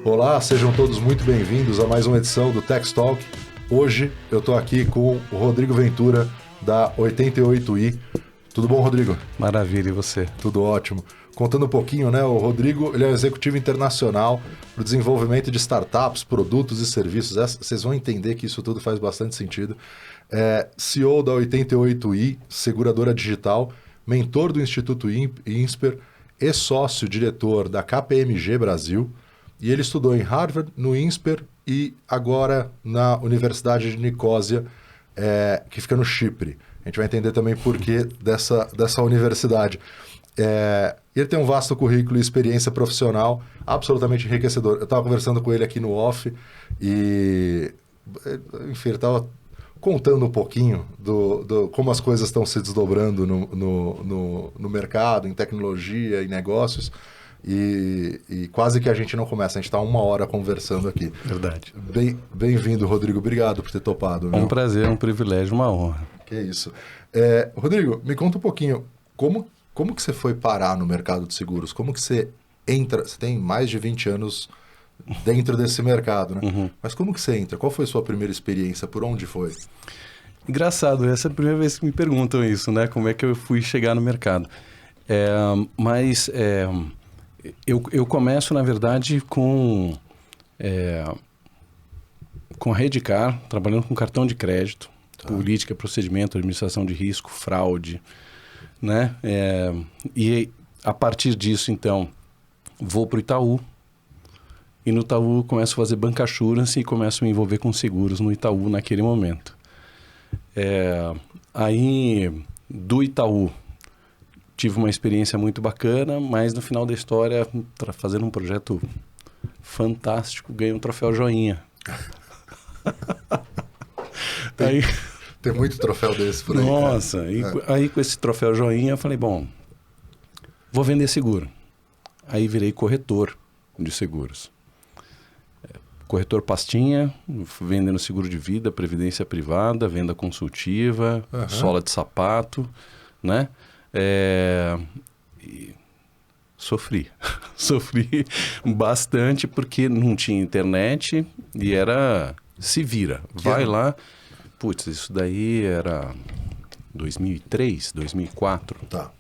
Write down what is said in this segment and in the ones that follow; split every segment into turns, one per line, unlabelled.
Olá, sejam todos muito bem-vindos a mais uma edição do Tech Talk. Hoje eu estou aqui com o Rodrigo Ventura, da 88i. Tudo bom, Rodrigo?
Maravilha, e você?
Tudo ótimo. Contando um pouquinho, né? O Rodrigo, ele é um executivo internacional para o desenvolvimento de startups, produtos e serviços. Vocês vão entender que isso tudo faz bastante sentido. É CEO da 88i, seguradora digital, mentor do Instituto INSPER e sócio-diretor da KPMG Brasil. E ele estudou em Harvard, no INSPER e agora na Universidade de Nicósia, que fica no Chipre. A gente vai entender também por que dessa universidade. Ele tem um vasto currículo e experiência profissional absolutamente enriquecedor. Eu estava conversando com ele aqui no off e, enfim, ele estava contando um pouquinho do como as coisas estão se desdobrando no mercado, em tecnologia, em negócios. E quase que a gente não começa, a gente está 1 hora conversando aqui.
Verdade.
Bem-vindo, Rodrigo. Obrigado por ter topado.
Um prazer, um privilégio, uma honra.
Que isso. Rodrigo, me conta um pouquinho, como que você foi parar no mercado de seguros? Como que você entra? Você tem mais de 20 anos dentro desse mercado, né?
Uhum.
Mas como que você entra? Qual foi a sua primeira experiência? Por onde foi?
Engraçado, essa é a primeira vez que me perguntam isso, né? Como é que eu fui chegar no mercado. Eu começo, na verdade, com a Redcar, trabalhando com cartão de crédito, política, procedimento, administração de risco, fraude, né? E a partir disso, então, vou para o Itaú. E no Itaú começo a fazer bancassurance e começo a me envolver com seguros no Itaú naquele momento. Aí, do Itaú, tive uma experiência muito bacana, mas no final da história, fazendo um projeto fantástico, ganhei um troféu joinha.
Tem muito troféu desse por aí.
Nossa, aí com esse troféu joinha, eu falei, bom, vou vender seguro. Aí virei corretor de seguros. Corretor pastinha, vendendo seguro de vida, previdência privada, venda consultiva, sola de sapato, né? Sofri bastante porque não tinha internet e se vira, vai lá. Putz, isso daí era 2003, 2004.
Tá.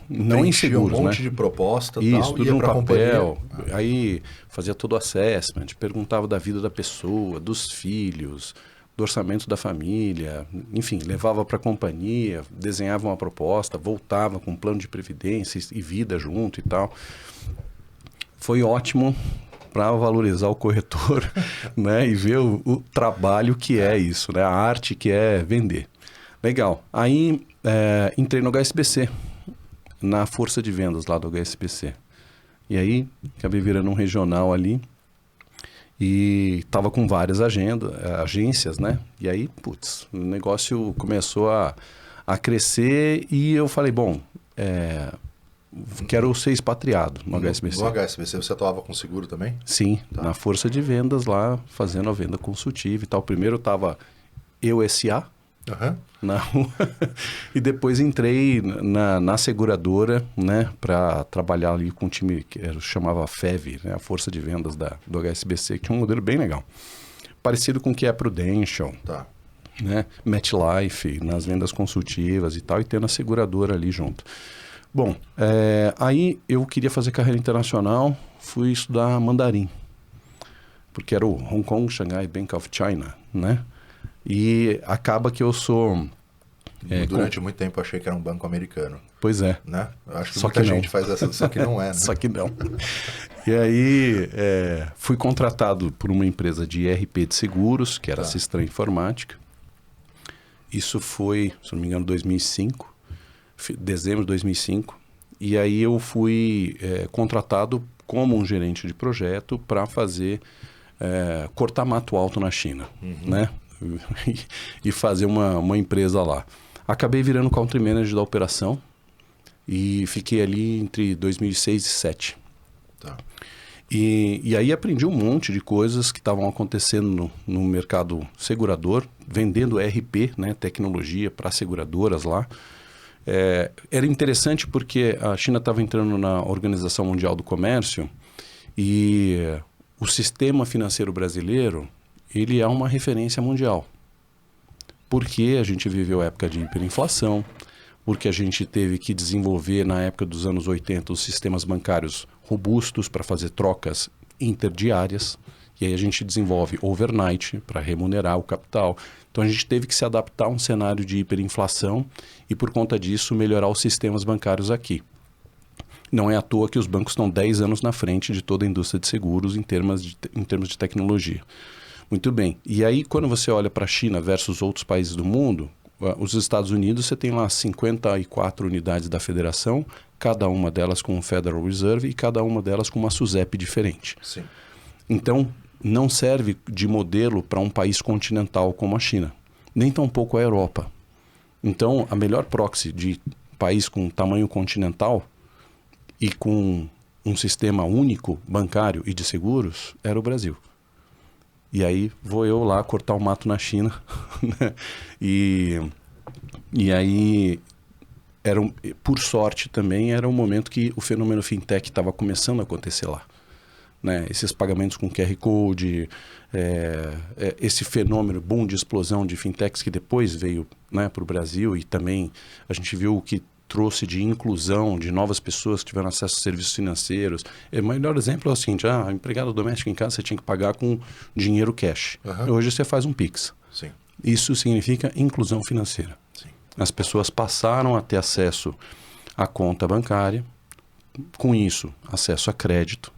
Não em seguros,
um monte
né?
de proposta,
isso,
tal,
tudo
ia
no
pra
papel.
companhia.
Aí fazia todo o assessment, perguntava da vida da pessoa, dos filhos, do orçamento da família, enfim, levava para a companhia, desenhava uma proposta, voltava com um plano de previdência e vida junto e tal. Foi ótimo para valorizar o corretor, né, e ver o trabalho que é isso, né, a arte que é vender. Legal. Aí entrei no HSBC, na força de vendas lá do HSBC. E aí acabei virando um regional ali. E estava com várias agências, né? E aí, putz, o negócio começou a crescer e eu falei, bom, quero ser expatriado no HSBC.
No HSBC você atuava com seguro também?
Sim, na força de vendas lá, fazendo a venda consultiva e tal. Primeiro estava eu SA, e depois entrei na seguradora, né, para trabalhar ali com um time que chamava FEV, né, a força de vendas do HSBC, que tinha um modelo bem legal, parecido com o que é Prudential, né, MetLife, nas vendas consultivas e tal, e tendo a seguradora ali junto. Bom, aí eu queria fazer carreira internacional, fui estudar mandarim, porque era o Hong Kong, Shanghai Bank of China, né? E acaba que eu sou...
Durante muito tempo eu achei que era um banco americano.
Pois é.
Né? Eu acho que
Só
muita
que
gente faz essa, só que não é, né?
Só que não. E aí fui contratado por uma empresa de ERP de seguros, que era a Sistran Informática. Isso foi, se não me engano, 2005, dezembro de 2005. E aí eu fui contratado como um gerente de projeto para fazer... cortar mato alto na China, né? E fazer uma empresa lá. Acabei virando country manager da operação e fiquei ali entre 2006 e 2007. E aí aprendi um monte de coisas que estavam acontecendo no mercado segurador, vendendo ERP, né, tecnologia para seguradoras lá. Era interessante porque a China estava entrando na Organização Mundial do Comércio e o sistema financeiro brasileiro, ele é uma referência mundial. Porque a gente viveu a época de hiperinflação, porque a gente teve que desenvolver, na época dos anos 80, os sistemas bancários robustos para fazer trocas interdiárias. E aí a gente desenvolve overnight para remunerar o capital. Então a gente teve que se adaptar a um cenário de hiperinflação e, por conta disso, melhorar os sistemas bancários aqui. Não é à toa que os bancos estão 10 anos na frente de toda a indústria de seguros em termos de tecnologia. Muito bem. E aí, quando você olha para a China versus outros países do mundo, os Estados Unidos, você tem lá 54 unidades da federação, cada uma delas com um Federal Reserve e cada uma delas com uma SUSEP diferente.
Sim.
Então, não serve de modelo para um país continental como a China, nem tampouco a Europa. Então, a melhor proxy de país com tamanho continental e com um sistema único bancário e de seguros era o Brasil. E aí vou eu lá cortar o mato na China. Né? E aí, por sorte também, era um momento que o fenômeno fintech estava começando a acontecer lá. Né? Esses pagamentos com QR Code, esse fenômeno, boom de explosão de fintechs que depois veio, né, para o Brasil, e também a gente viu o que trouxe de inclusão de novas pessoas que tiveram acesso a serviços financeiros. O melhor exemplo é o seguinte: empregado doméstico em casa você tinha que pagar com dinheiro cash.
Uhum.
Hoje você faz um Pix.
Sim.
Isso significa inclusão financeira.
Sim.
As pessoas passaram a ter acesso à conta bancária, com isso, acesso a crédito.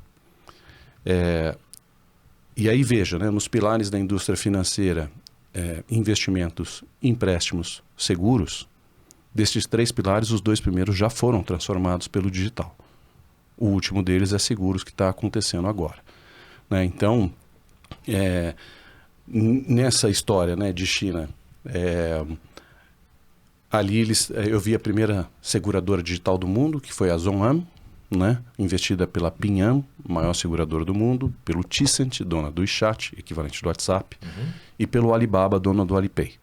E aí veja, né, nos pilares da indústria financeira, investimentos, empréstimos, seguros, destes 3 pilares, os 2 primeiros já foram transformados pelo digital. O último deles é seguros, que está acontecendo agora. Né? Então, nessa história, né, de China, ali eu vi a primeira seguradora digital do mundo, que foi a ZhongAn, né, investida pela Ping An, maior seguradora do mundo, pelo Tencent, dona do WeChat, equivalente do WhatsApp, e pelo Alibaba, dona do Alipay.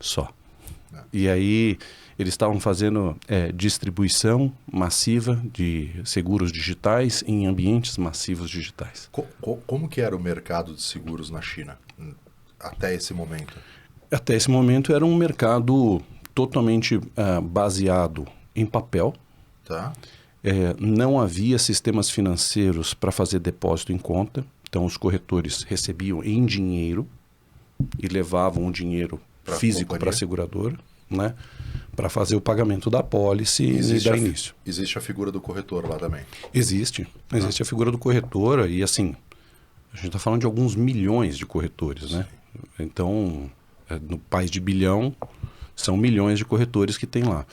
Só. E aí eles estavam fazendo distribuição massiva de seguros digitais em ambientes massivos digitais.
Como que era o mercado de seguros na China até esse momento?
Até esse momento era um mercado totalmente baseado em papel.
Tá.
Não havia sistemas financeiros para fazer depósito em conta. Então os corretores recebiam em dinheiro e levavam o dinheiro físico para a seguradora, né, para fazer o pagamento da pólice e dar início.
Existe a figura do corretor lá também?
Existe a figura do corretor, e assim, a gente está falando de alguns milhões de corretores, né? Então, no país de bilhão, são milhões de corretores que tem lá.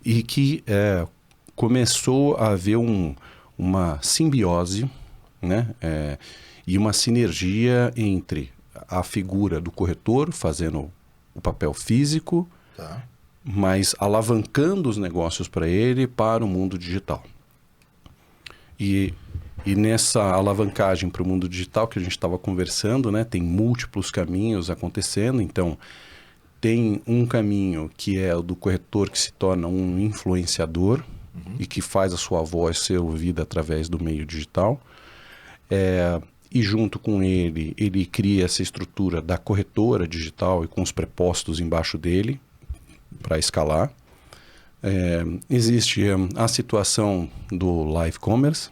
E que começou a haver uma simbiose, né, e uma sinergia entre a figura do corretor fazendo o papel físico,
tá,
mas alavancando os negócios para ele para o mundo digital. E nessa alavancagem para o mundo digital que a gente estava conversando, né, tem múltiplos caminhos acontecendo. Então, tem um caminho que é o do corretor que se torna um influenciador e que faz a sua voz ser ouvida através do meio digital. E junto com ele cria essa estrutura da corretora digital e com os prepostos embaixo dele para escalar. Existe a situação do live commerce,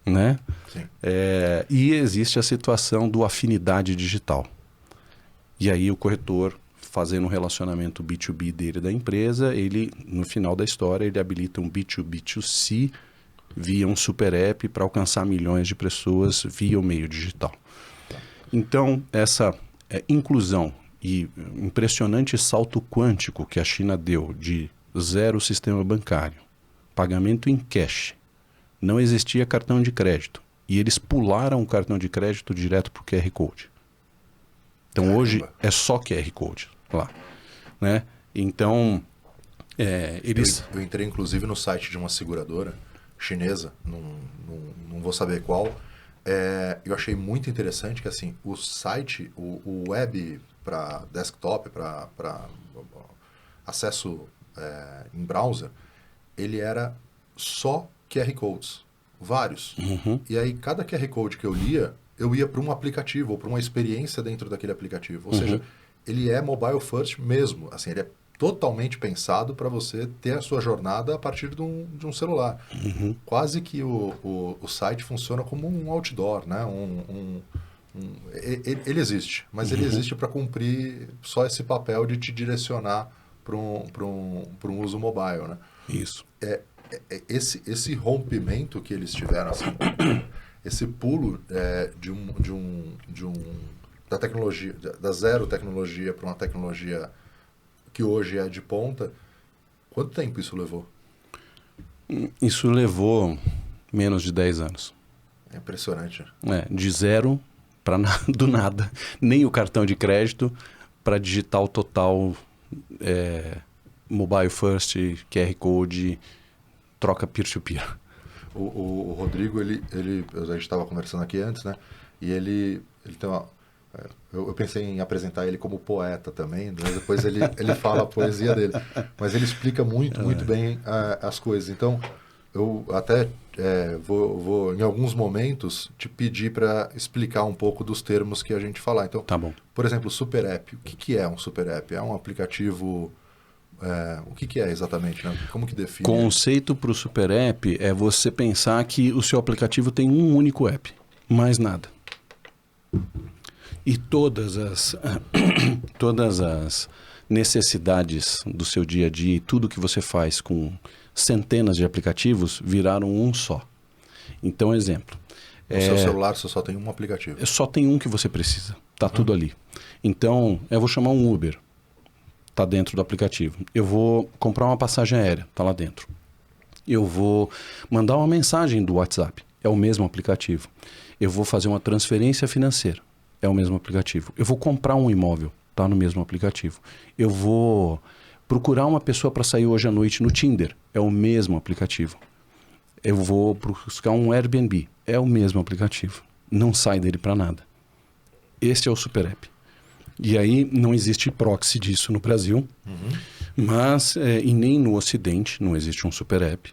né?
Sim.
E existe a situação do afinidade digital. E aí o corretor, fazendo um relacionamento B2B dele da empresa, ele, no final da história, ele habilita um B2B2C via um super app para alcançar milhões de pessoas via o meio digital. Então, essa inclusão e impressionante salto quântico que a China deu de zero sistema bancário, pagamento em cash, não existia cartão de crédito, e eles pularam o cartão de crédito direto para o QR Code. Então,
Caramba.
Hoje é só QR Code lá, né? Então, eles...
Eu entrei, inclusive, no site de uma seguradora chinesa, não vou saber qual. Eu achei muito interessante que, assim, o site, o web para desktop, para acesso em browser, ele era só QR Codes, vários. E aí cada QR Code que eu lia, eu ia para um aplicativo ou para uma experiência dentro daquele aplicativo. Ou seja, ele é mobile first mesmo. Assim, ele é totalmente pensado para você ter a sua jornada a partir de um celular. Quase que o site funciona como um outdoor, né? Ele existe, mas ele existe para cumprir só esse papel de te direcionar para um uso mobile, né?
Isso.
Esse rompimento que eles tiveram, assim, esse pulo da tecnologia, da zero tecnologia para uma tecnologia que hoje é de ponta, quanto tempo isso levou?
Isso levou menos de 10 anos.
É impressionante.
De zero para do nada. Nem o cartão de crédito para digital total, mobile first, QR Code, troca peer-to-peer.
O Rodrigo, a gente estava conversando aqui antes, né? E ele tem uma... Eu pensei em apresentar ele como poeta também, né? Depois ele fala a poesia dele. Mas ele explica muito bem as coisas. Então, eu até vou, em alguns momentos, te pedir para explicar um pouco dos termos que a gente falar. Então,
tá bom.
Por exemplo, Super App. O que é um Super App? É um aplicativo... o que é exatamente? Né? Como que define?
Conceito para o Super App é você pensar que o seu aplicativo tem um único app, mais nada. E todas as necessidades do seu dia a dia e tudo que você faz com centenas de aplicativos viraram um só. Então, exemplo.
No seu celular você só tem um aplicativo.
Só tem um que você precisa. Tá tudo ali. Então, eu vou chamar um Uber. Tá dentro do aplicativo. Eu vou comprar uma passagem aérea. Tá lá dentro. Eu vou mandar uma mensagem do WhatsApp. É o mesmo aplicativo. Eu vou fazer uma transferência financeira. É o mesmo aplicativo. Eu vou comprar um imóvel, tá no mesmo aplicativo. Eu vou procurar uma pessoa para sair hoje à noite no Tinder, é o mesmo aplicativo. Eu vou buscar um Airbnb, é o mesmo aplicativo. Não sai dele para nada. Esse é o Super App. E aí não existe proxy disso no Brasil, mas e nem no Ocidente não existe um Super App.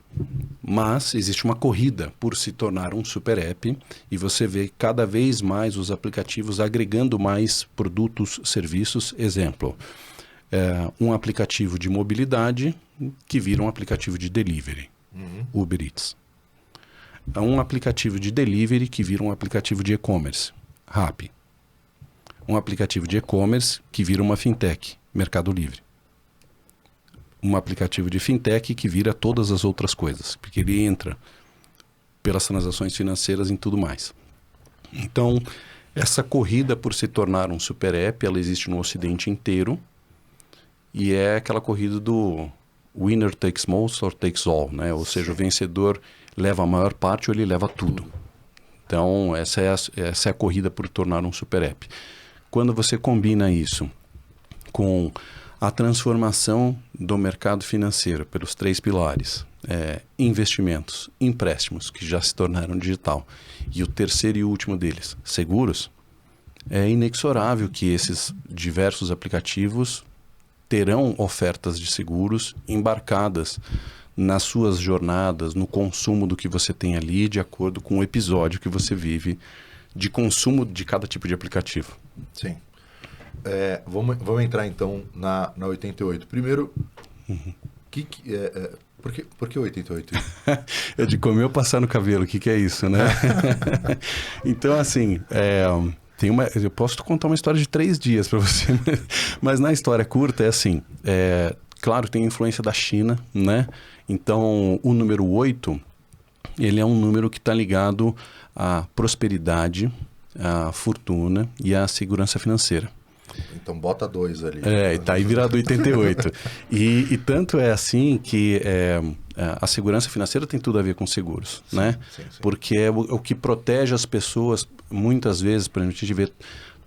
Mas existe uma corrida por se tornar um Super App e você vê cada vez mais os aplicativos agregando mais produtos, serviços. Exemplo, um aplicativo de mobilidade que vira um aplicativo de delivery, Uber Eats. Um aplicativo de delivery que vira um aplicativo de e-commerce, Rappi. Um aplicativo de e-commerce que vira uma fintech, Mercado Livre. Um aplicativo de fintech que vira todas as outras coisas, porque ele entra pelas transações financeiras em tudo mais. Então, essa corrida por se tornar um super app, ela existe no Ocidente inteiro e é aquela corrida do winner takes most or takes all, né? Ou seja, o vencedor leva a maior parte ou ele leva tudo. Então, essa é a corrida por tornar um super app. Quando você combina isso com a transformação do mercado financeiro pelos 3 pilares, investimentos, empréstimos, que já se tornaram digital, e o terceiro e último deles, seguros, é inexorável que esses diversos aplicativos terão ofertas de seguros embarcadas nas suas jornadas, no consumo do que você tem ali, de acordo com o episódio que você vive de consumo de cada tipo de aplicativo.
Sim. Vamos entrar então na 88. Primeiro, por que 88?
É de comer ou passar no cabelo, o que é isso, né? Então, assim, eu posso contar uma história de 3 dias para você, mas na história curta é assim, claro, tem influência da China, né? Então, o número 8, ele é um número que está ligado à prosperidade, à fortuna e à segurança financeira.
Então bota 2 ali.
Tá aí virado 88. E tanto é assim que a segurança financeira tem tudo a ver com seguros, sim, né? Sim. Porque é o que protege as pessoas, muitas vezes, por exemplo, a gente vê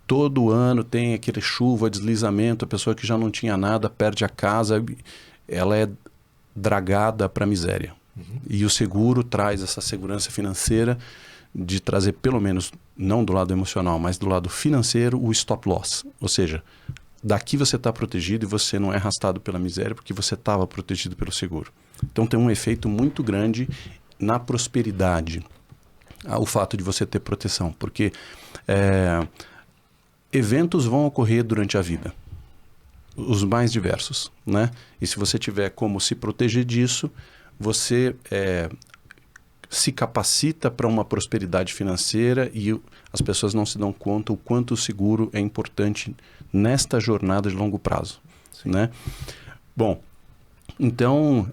todo ano tem aquele chuva, deslizamento, a pessoa que já não tinha nada perde a casa, ela é dragada para a miséria. E o seguro traz essa segurança financeira de trazer, pelo menos, não do lado emocional, mas do lado financeiro, o stop loss. Ou seja, daqui você está protegido e você não é arrastado pela miséria porque você estava protegido pelo seguro. Então tem um efeito muito grande na prosperidade, o fato de você ter proteção, porque eventos vão ocorrer durante a vida, os mais diversos, né? E se você tiver como se proteger disso, você se capacita para uma prosperidade financeira e as pessoas não se dão conta o quanto o seguro é importante nesta jornada de longo prazo, né? Bom, então,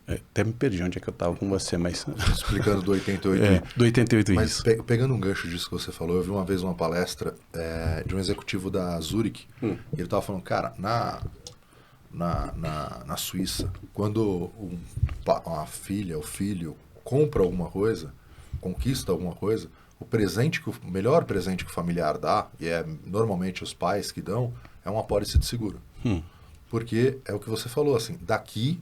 até me perdi onde é que eu estava com você, mas...
Explicando do 88.
Do 88
mas
isso.
Pegando um gancho disso que você falou, eu vi uma vez uma palestra de um executivo da Zurich, e ele estava falando, cara, na Suíça, quando uma filha ou filho compra alguma coisa, conquista alguma coisa, o melhor presente que o familiar dá, e é normalmente os pais que dão, é uma apólice de seguro. Porque é o que você falou, assim, daqui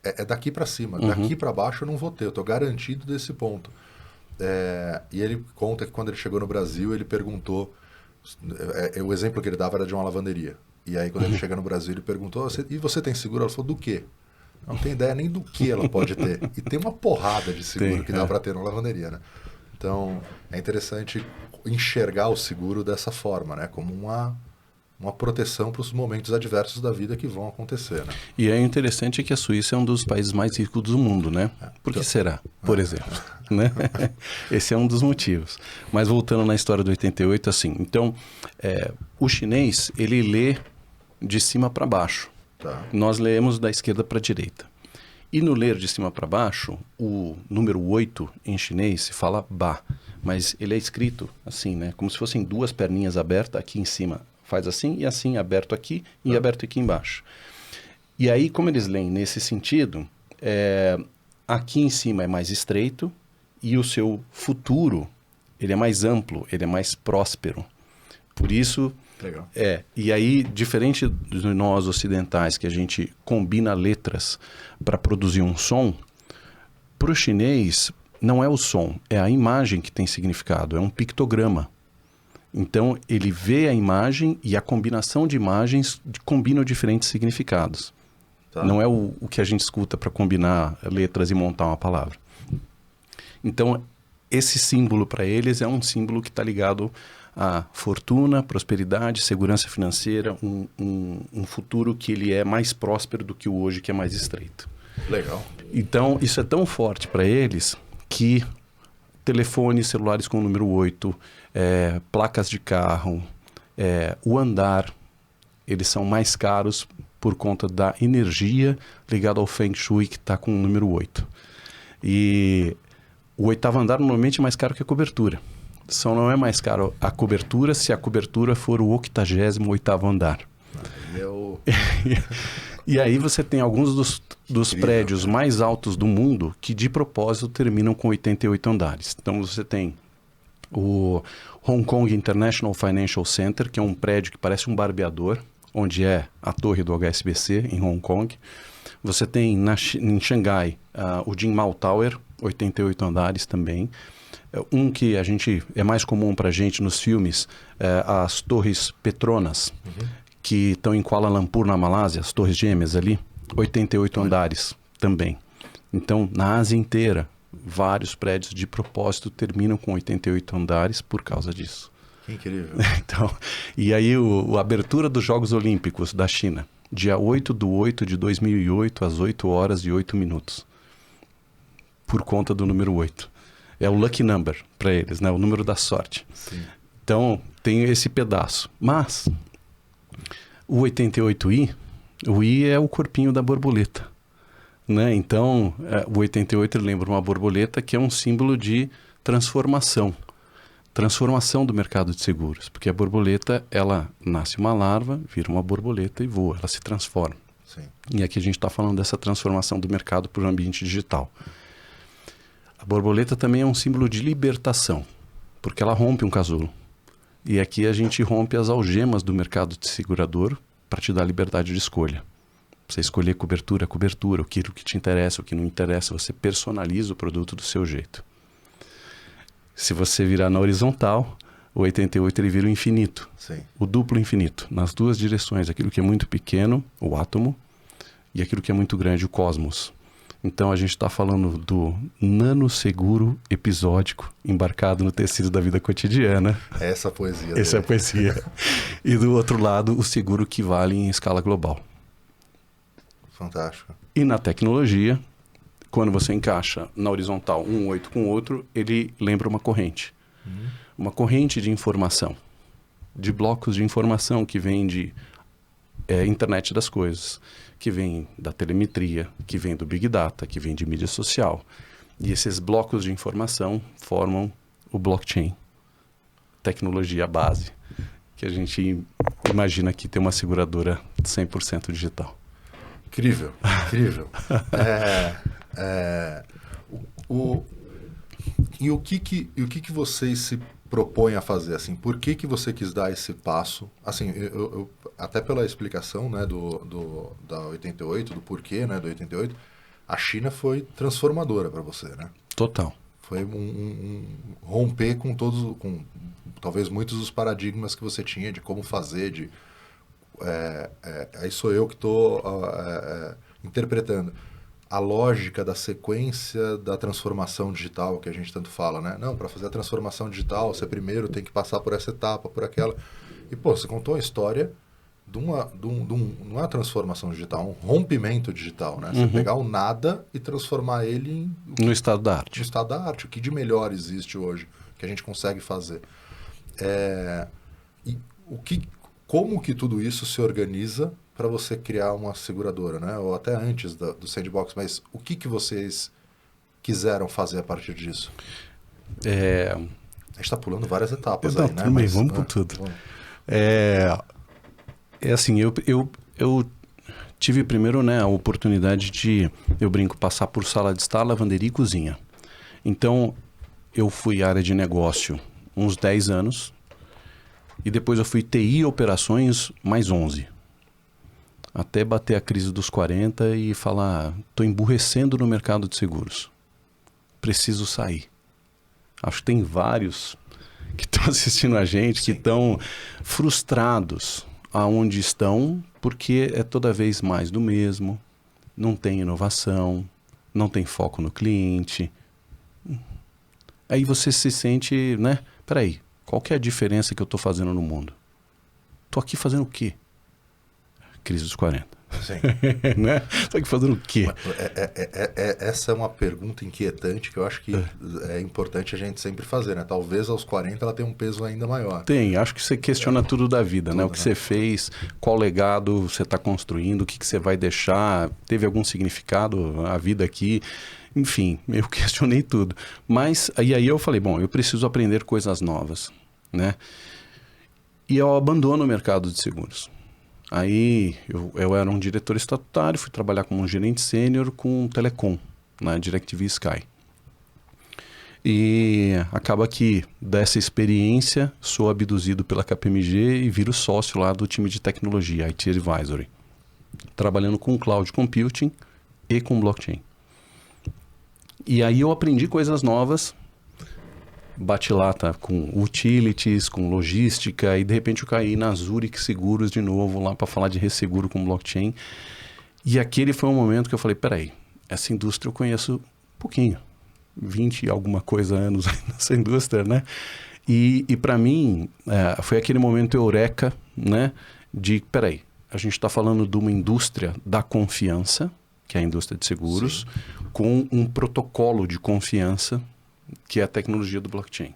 é daqui para cima, daqui para baixo eu não vou ter, eu estou garantido desse ponto. E ele conta que quando ele chegou no Brasil, ele perguntou, o exemplo que ele dava era de uma lavanderia. E aí quando ele chega no Brasil, ele perguntou, e você tem seguro? Ela falou, do quê? Não tem ideia nem do que ela pode ter. E tem uma porrada de seguro que dá para ter na lavanderia, né? Então, é interessante enxergar o seguro dessa forma, né? Como uma proteção para os momentos adversos da vida que vão acontecer, né?
E é interessante que a Suíça é um dos países mais ricos do mundo, né? Por que será, por exemplo? Né? Esse é um dos motivos. Mas voltando na história do 88, assim, então, o chinês, ele lê de cima para baixo.
Tá.
Nós lemos da esquerda para a direita. E no ler de cima para baixo, o número 8 em chinês se fala ba, mas ele é escrito assim, né? Como se fossem duas perninhas abertas aqui em cima. Faz assim, aberto aqui e aberto aqui embaixo. E aí, como eles leem nesse sentido, aqui em cima é mais estreito e o seu futuro, ele é mais amplo, ele é mais próspero. Por isso...
Legal.
E aí, diferente de nós ocidentais, que a gente combina letras para produzir um som, para o chinês não é o som, é a imagem que tem significado, é um pictograma. Então, ele vê a imagem e a combinação de imagens combinam diferentes significados. Tá. Não é o que a gente escuta para combinar letras e montar uma palavra. Então, esse símbolo para eles é um símbolo que está ligado a fortuna, prosperidade, segurança financeira, um futuro que ele é mais próspero do que o hoje, que é mais estreito.
Legal.
Então, isso é tão forte para eles que telefones celulares com o número 8, placas de carro, o andar, eles são mais caros por conta da energia ligada ao Feng Shui, que está com o número 8. E o 8º andar normalmente é mais caro que a cobertura. Só não é mais caro a cobertura se a cobertura for o 88º andar. E aí você tem alguns dos prédios mais altos do mundo que de propósito terminam com 88 andares. Então você tem o Hong Kong International Financial Center, que é um prédio que parece um barbeador, onde é a torre do HSBC em Hong Kong. Você tem em Xangai o Jinmao Tower, 88 andares também. Um que é mais comum para a gente nos filmes, as Torres Petronas, que estão em Kuala Lumpur, na Malásia, as Torres Gêmeas ali, 88 andares também. Então, na Ásia inteira, vários prédios de propósito terminam com 88 andares por causa disso.
Que incrível.
Então, e aí, a abertura dos Jogos Olímpicos da China, dia 8/8/2008, às 8h08, por conta do número 8. É o lucky number para eles, né? O número da sorte.
Sim.
Então, tem esse pedaço. Mas, o 88i, o i é o corpinho da borboleta, né? Então, o 88 lembra uma borboleta que é um símbolo de transformação. Transformação do mercado de seguros. Porque a borboleta, ela nasce uma larva, vira uma borboleta e voa. Ela se transforma.
Sim.
E aqui a gente está falando dessa transformação do mercado para o ambiente digital. A borboleta também é um símbolo de libertação, porque ela rompe um casulo. E aqui a gente rompe as algemas do mercado de segurador para te dar liberdade de escolha. Você escolher cobertura, o que te interessa, o que não interessa, você personaliza o produto do seu jeito. Se você virar na horizontal, o 88 ele vira o infinito.
Sim.
O duplo infinito, nas duas direções. Aquilo que é muito pequeno, o átomo, e aquilo que é muito grande, o cosmos. Então a gente está falando do nanoseguro episódico embarcado no tecido da vida cotidiana.
Essa poesia.
Essa é a poesia. E do outro lado, o seguro que vale em escala global.
Fantástico.
E na tecnologia, quando você encaixa na horizontal um 8 com o outro, ele lembra uma corrente. Uma corrente de informação, de blocos de informação que vem de internet das coisas, que vem da telemetria, que vem do Big Data, que vem de mídia social. E esses blocos de informação formam o blockchain, tecnologia base, que a gente imagina que tem uma seguradora 100% digital.
Incrível, incrível. E o que vocês se propõem a fazer? Assim, por que você quis dar esse passo? Assim, eu até pela explicação, né, da 88, do porquê, né, do 88, a China foi transformadora para você, né?
Total.
Foi romper com talvez muitos dos paradigmas que você tinha de como fazer, aí sou eu que estou interpretando a lógica da sequência da transformação digital que a gente tanto fala, né? Não, para fazer a transformação digital, você primeiro tem que passar por essa etapa, por aquela. E, pô, você contou a história de uma transformação digital, um rompimento digital, né? Você pegar o nada e transformar ele
no estado da arte.
No estado da arte. O que de melhor existe hoje que a gente consegue fazer? Como que tudo isso se organiza para você criar uma seguradora, né? Ou até antes do Sandbox, mas o que vocês quiseram fazer a partir disso? A gente está pulando várias etapas aí, né?
Mas, vamos por tudo. Assim, eu tive primeiro, né, a oportunidade de, eu brinco, passar por sala de estar, lavanderia e cozinha. Então, eu fui área de negócio uns 10 anos e depois eu fui TI operações mais 11. Até bater a crise dos 40 e falar, estou emburrecendo no mercado de seguros. Preciso sair. Acho que tem vários que estão assistindo a gente, que estão frustrados aonde estão, porque é toda vez mais do mesmo, não tem inovação, não tem foco no cliente. Aí você se sente, né? Peraí, qual que é a diferença que eu estou fazendo no mundo? Estou aqui fazendo o quê? Crise dos 40.
Sim.
Né? Estou aqui fazendo o quê?
Essa é uma pergunta inquietante que eu acho que é importante a gente sempre fazer, né? Talvez aos 40 ela tenha um peso ainda maior.
Tem, acho que você questiona tudo da vida, tudo, né? O que você fez, qual legado você está construindo, o que você vai deixar, teve algum significado a vida aqui, enfim, eu questionei tudo. Mas aí eu falei, bom, eu preciso aprender coisas novas, né? E eu abandono o mercado de seguros. Aí eu era um diretor estatutário, fui trabalhar como um gerente sênior com Telecom, na DirecTV Sky. E acaba que dessa experiência sou abduzido pela KPMG e viro sócio lá do time de tecnologia, IT Advisory, trabalhando com Cloud Computing e com blockchain. E aí eu aprendi coisas novas, bate lata com utilities, com logística, e de repente eu caí na Zurich Seguros de novo, lá para falar de resseguro com blockchain. E aquele foi um momento que eu falei, peraí, essa indústria eu conheço um pouquinho, 20 e alguma coisa anos nessa indústria, né? E para mim, foi aquele momento eureka, né? De, peraí, a gente está falando de uma indústria da confiança, que é a indústria de seguros, sim, com um protocolo de confiança, que é a tecnologia do blockchain.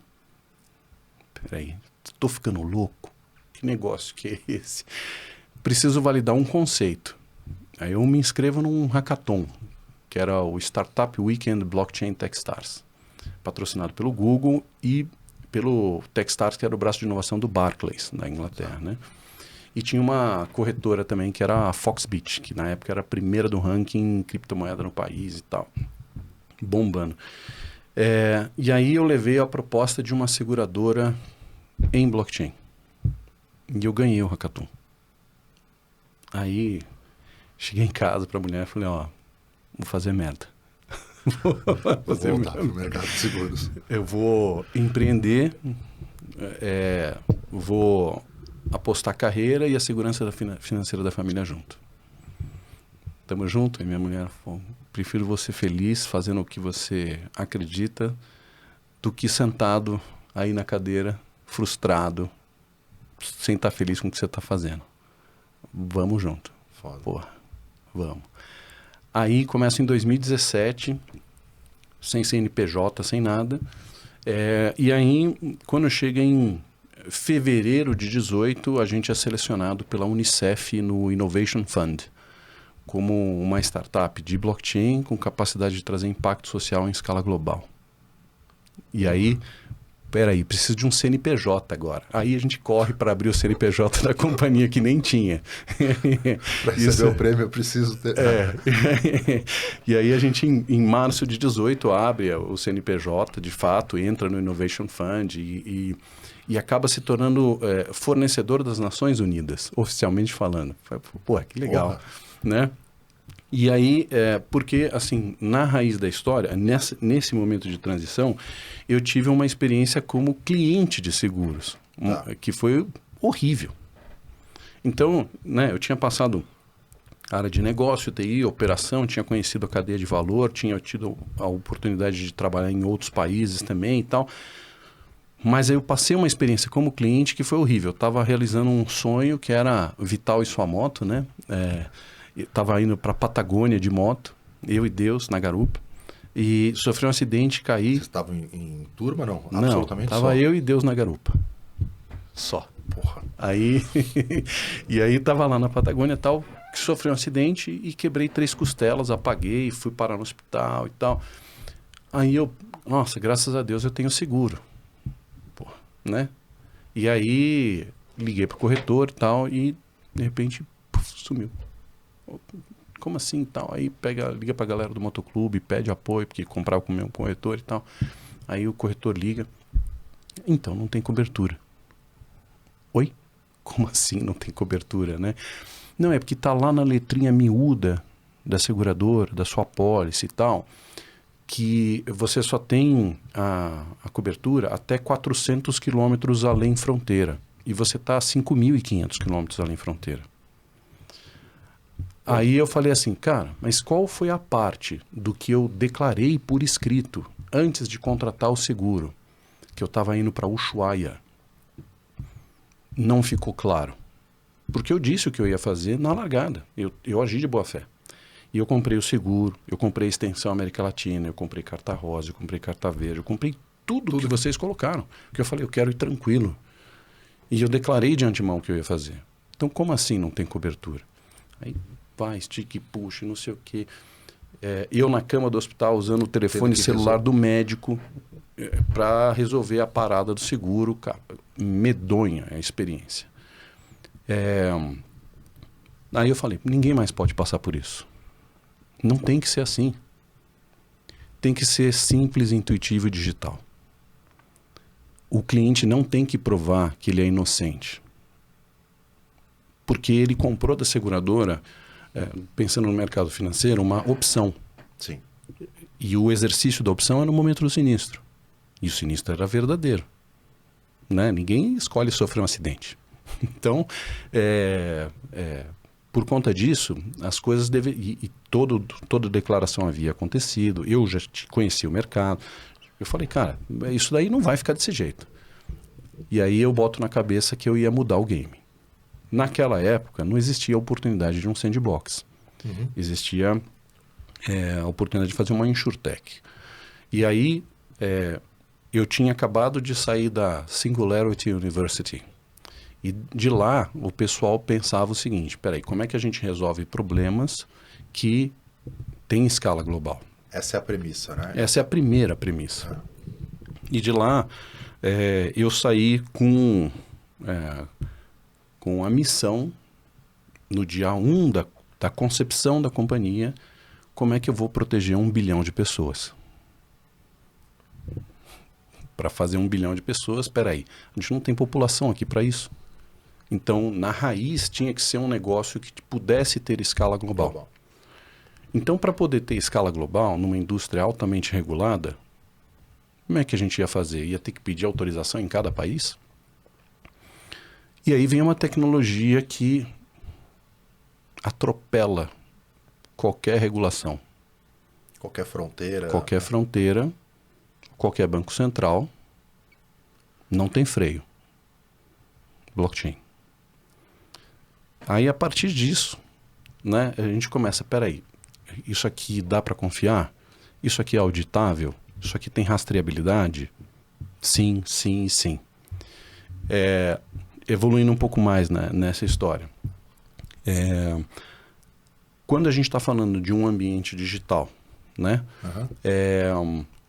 Peraí, estou ficando louco? Que negócio que é esse? Preciso validar um conceito. Aí eu me inscrevo num hackathon, que era o Startup Weekend Blockchain Techstars, patrocinado pelo Google e pelo Techstars, que era o braço de inovação do Barclays, da Inglaterra, né? E tinha uma corretora também, que era a Foxbit, que na época era a primeira do ranking em criptomoeda no país e tal. Bombando. E aí eu levei a proposta de uma seguradora em blockchain. E eu ganhei o hackathon. Aí cheguei em casa para a mulher e falei, ó, vou fazer merda.
Vou voltar para o mercado de seguros.
Eu vou empreender vou apostar a carreira e a segurança financeira da família junto. Tamo junto? E minha mulher falou, prefiro você feliz fazendo o que você acredita do que sentado aí na cadeira, frustrado, sem estar feliz com o que você está fazendo. Vamos junto.
Foda.
Porra, vamos. Aí começa em 2017, sem CNPJ, sem nada. E aí, quando chega em fevereiro de 18, a gente é selecionado pela Unicef no Innovation Fund, como uma startup de blockchain com capacidade de trazer impacto social em escala global. E aí, peraí, preciso de um CNPJ agora. Aí a gente corre para abrir o CNPJ da companhia que nem tinha.
Para receber o prêmio eu preciso ter...
E aí a gente, em março de 18, abre o CNPJ, de fato, entra no Innovation Fund e acaba se tornando fornecedor das Nações Unidas, oficialmente falando. Pô, que legal.
Porra.
Né? E aí, porque, assim, na raiz da história, nesse momento de transição, eu tive uma experiência como cliente de seguros, que foi horrível. Então, né, eu tinha passado área de negócio, TI, operação, tinha conhecido a cadeia de valor, tinha tido a oportunidade de trabalhar em outros países também e tal. Mas aí eu passei uma experiência como cliente que foi horrível. Eu estava realizando um sonho que era Vital e sua moto, né? Estava indo para a Patagônia de moto, eu e Deus, na garupa, e sofri um acidente, caí.
Vocês estavam em turma, não?
Não,
absolutamente
estava
só?
eu e Deus na garupa. Só.
Porra.
Aí, e aí estava lá na Patagônia e tal, sofri um acidente e quebrei 3 costelas, apaguei, fui parar no hospital e tal. Aí nossa, graças a Deus eu tenho seguro. Porra, né? E aí liguei pro corretor e tal e de repente sumiu. Como assim tal? Aí liga pra galera do motoclube, pede apoio, porque comprava com o meu corretor e tal. Aí o corretor liga. Então, não tem cobertura. Oi? Como assim não tem cobertura, né? Não, é porque tá lá na letrinha miúda da seguradora, da sua pólice e tal, que você só tem a cobertura até 400 quilômetros além fronteira. E você tá a 5.500 quilômetros além fronteira. Aí eu falei assim, cara, mas qual foi a parte do que eu declarei por escrito antes de contratar o seguro, que eu estava indo para Ushuaia? Não ficou claro. Porque eu disse o que eu ia fazer na largada. Eu agi de boa fé. E eu comprei o seguro, eu comprei a extensão América Latina, eu comprei carta rosa, eu comprei carta verde, eu comprei tudo que vocês colocaram. Porque eu falei, eu quero ir tranquilo. E eu declarei de antemão o que eu ia fazer. Então, como assim não tem cobertura? Aí vai, estica e puxa, não sei o quê. Eu na cama do hospital usando o telefone celular do médico para resolver a parada do seguro. Cara, medonha a experiência. Aí eu falei, ninguém mais pode passar por isso. Não tem que ser assim. Tem que ser simples, intuitivo e digital. O cliente não tem que provar que ele é inocente. Porque ele comprou da seguradora, pensando no mercado financeiro, uma opção.
Sim.
E o exercício da opção é no momento do sinistro. E o sinistro era verdadeiro. Né? Ninguém escolhe sofrer um acidente. Então, por conta disso, as coisas toda declaração havia acontecido, eu já conhecia o mercado. Eu falei, cara, isso daí não vai ficar desse jeito. E aí eu boto na cabeça que eu ia mudar o game. Naquela época, não existia a oportunidade de um sandbox.
Uhum.
Existia a oportunidade de fazer uma insurtech. E aí, eu tinha acabado de sair da Singularity University. E de lá, o pessoal pensava o seguinte, peraí, como é que a gente resolve problemas que têm escala global?
Essa é a premissa, né?
Essa é a primeira premissa. E de lá, eu saí com a missão, no dia 1 da concepção da companhia, como é que eu vou proteger 1 bilhão de pessoas? Para fazer 1 bilhão de pessoas, peraí, a gente não tem população aqui para isso. Então, na raiz, tinha que ser um negócio que pudesse ter escala global. Então, para poder ter escala global, numa indústria altamente regulada, Como é que a gente ia fazer? Ia ter que pedir autorização em cada país? E aí vem uma tecnologia que atropela qualquer regulação.
Qualquer fronteira.
Qualquer fronteira, qualquer banco central, não tem freio. Blockchain. Aí, a partir disso, né, a gente começa, peraí, isso aqui dá para confiar? Isso aqui é auditável? Isso aqui tem rastreabilidade? Sim, sim e sim. Evoluindo um pouco mais, né, nessa história. Quando a gente está falando de um ambiente digital, né,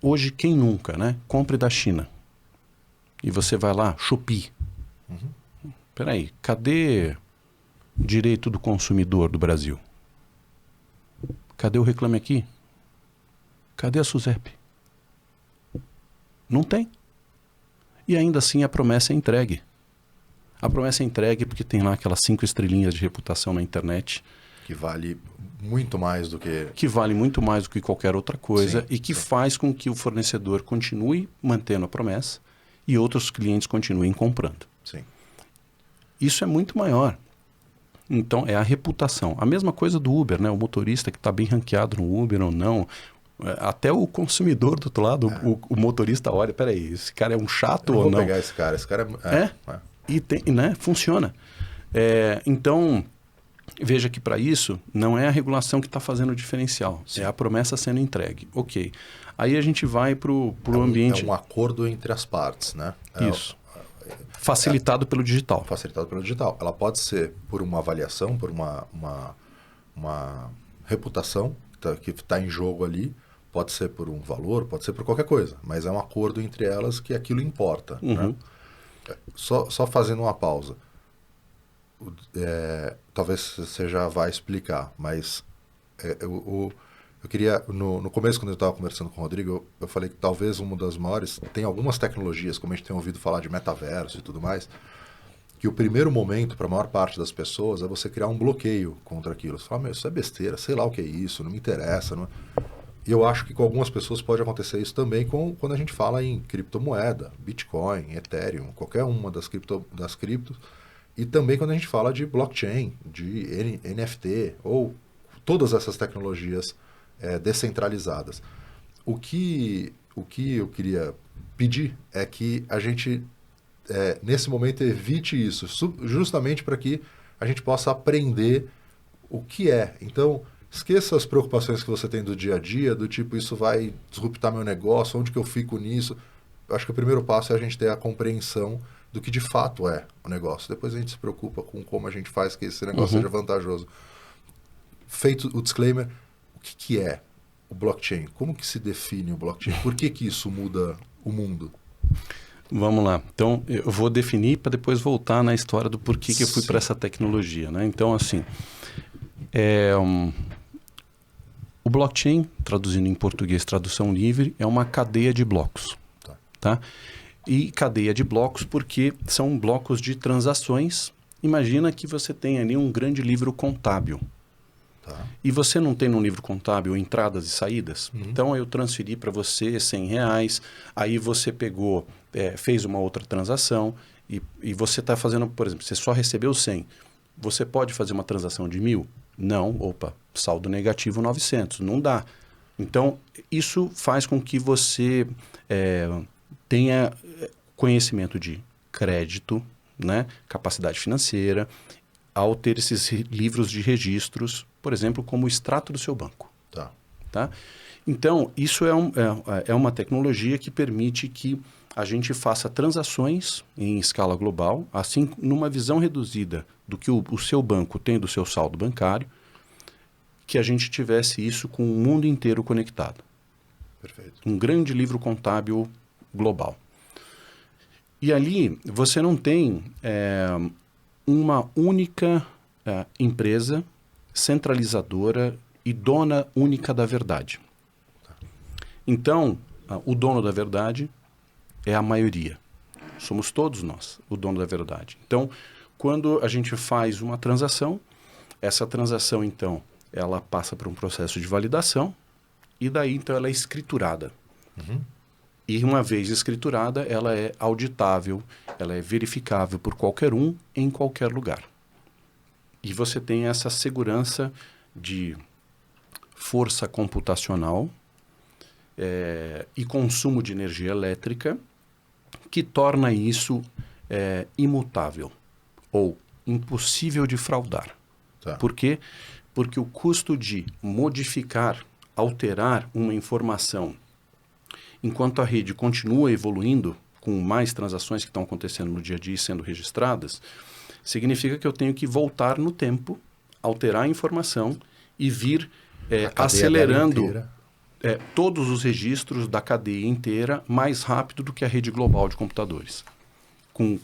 hoje quem nunca, né, compre da China e você vai lá, Shopee. Peraí, cadê o direito do consumidor do Brasil? Cadê o Reclame Aqui? Cadê a SUSEP? Não tem. E ainda assim a promessa é entregue. A promessa é entregue porque tem lá aquelas 5 estrelinhas de reputação na internet.
Que vale muito mais do que...
Que vale muito mais do que qualquer outra coisa.
Sim,
e que
sim.
faz com que o fornecedor continue mantendo a promessa e outros clientes continuem comprando.
Sim.
Isso é muito maior. Então, é a reputação. A mesma coisa do Uber, né? O motorista que está bem ranqueado no Uber ou não. Até o consumidor do outro lado, o motorista olha, peraí, esse cara é um chato ou não?
Vou pegar esse cara. Esse cara
E tem, né? Funciona. Então, veja que para isso, não é a regulação que está fazendo o diferencial. Sim. É a promessa sendo entregue. Ok. Aí a gente vai para o ambiente...
É um acordo entre as partes, né?
Isso. Facilitado pelo digital.
Facilitado pelo digital. Ela pode ser por uma avaliação, por uma reputação que está em jogo ali, pode ser por um valor, pode ser por qualquer coisa, mas é um acordo entre elas que aquilo importa. Né? Só fazendo uma pausa. Talvez você já vai explicar, mas eu queria, no começo, quando eu estava conversando com o Rodrigo, eu falei que talvez uma das maiores, tem algumas tecnologias, como a gente tem ouvido falar de metaverso e tudo mais, que o primeiro momento para a maior parte das pessoas é você criar um bloqueio contra aquilo. Você fala, isso é besteira, sei lá o que é isso, não me interessa. Não... E eu acho que com algumas pessoas pode acontecer isso também quando a gente fala em criptomoeda, Bitcoin, Ethereum, qualquer uma das criptos, e também quando a gente fala de blockchain, de NFT, ou todas essas tecnologias descentralizadas. O que eu queria pedir é que a gente, nesse momento, evite isso, justamente para que a gente possa aprender o que é. Então, esqueça as preocupações que você tem do dia a dia, do tipo, isso vai disruptar meu negócio, onde que eu fico nisso. Eu acho que o primeiro passo é a gente ter a compreensão do que de fato é o negócio. Depois a gente se preocupa com como a gente faz que esse negócio seja vantajoso. Feito o disclaimer, o que é o blockchain? Como que se define o blockchain? Por que isso muda o mundo?
Vamos lá. Então, eu vou definir para depois voltar na história do porquê que eu fui para essa tecnologia. Né? Então, assim, o blockchain, traduzindo em português, tradução livre, é uma cadeia de blocos. Tá? E cadeia de blocos porque são blocos de transações. Imagina que você tem ali um grande livro contábil. Tá. E você não tem no livro contábil entradas e saídas? Então eu transferi para você R$100, aí você pegou, fez uma outra transação e você está fazendo, por exemplo, você só recebeu 100. Você pode fazer uma transação de 1.000? Não, saldo negativo 900, não dá. Então isso faz com que você tenha conhecimento de crédito, né, capacidade financeira, ao ter esses livros de registros, por exemplo, como o extrato do seu banco. Tá? Então, isso é uma tecnologia que permite que a gente faça transações em escala global, assim, numa visão reduzida do que o seu banco tem do seu saldo bancário, que a gente tivesse isso com o mundo inteiro conectado.
Perfeito.
Um grande livro contábil global. E ali você não tem uma única empresa centralizadora e dona única da verdade. Então, o dono da verdade é a maioria. Somos todos nós o dono da verdade. Então, quando a gente faz uma transação, essa transação, então, ela passa por um processo de validação e daí, então, ela é escriturada. E uma vez escriturada, ela é auditável, ela é verificável por qualquer um em qualquer lugar. E você tem essa segurança de força computacional e consumo de energia elétrica que torna isso imutável ou impossível de fraudar.
Tá.
Por quê? Porque o custo de modificar, alterar uma informação enquanto a rede continua evoluindo, com mais transações que estão acontecendo no dia a dia e sendo registradas, significa que eu tenho que voltar no tempo, alterar a informação e vir acelerando todos os registros da cadeia inteira mais rápido do que a rede global de computadores,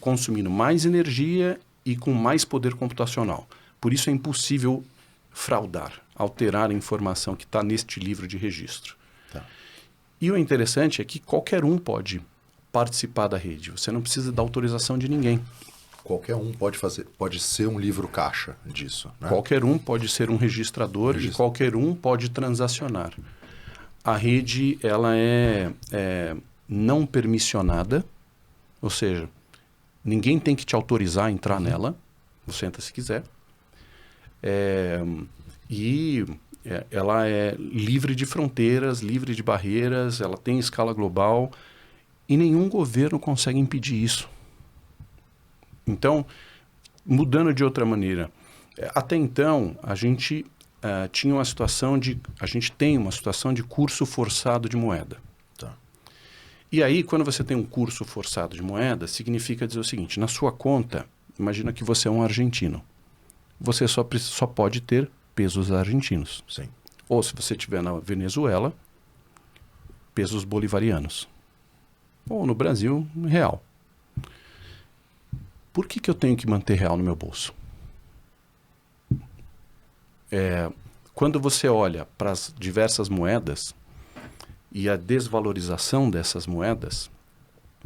consumindo mais energia e com mais poder computacional. Por isso é impossível fraudar, alterar a informação que está neste livro de registro.
Tá.
E o interessante é que qualquer um pode participar da rede. Você não precisa da autorização de ninguém.
Qualquer um pode ser um livro caixa disso, né?
Qualquer um pode ser um registrador e qualquer um pode transacionar. A rede ela é não permissionada, ou seja, ninguém tem que te autorizar a entrar nela. Você entra se quiser. Ela é livre de fronteiras, livre de barreiras, ela tem escala global e nenhum governo consegue impedir isso. Então, mudando de outra maneira, até então a gente tem uma situação de curso forçado de moeda.
Tá.
E aí, quando você tem um curso forçado de moeda, significa dizer o seguinte: na sua conta, imagina que você é um argentino. Você só pode ter pesos argentinos.
Sim.
Ou, se você estiver na Venezuela, pesos bolivarianos. Ou no Brasil, real. Por que eu tenho que manter real no meu bolso? Quando você olha para as diversas moedas e a desvalorização dessas moedas,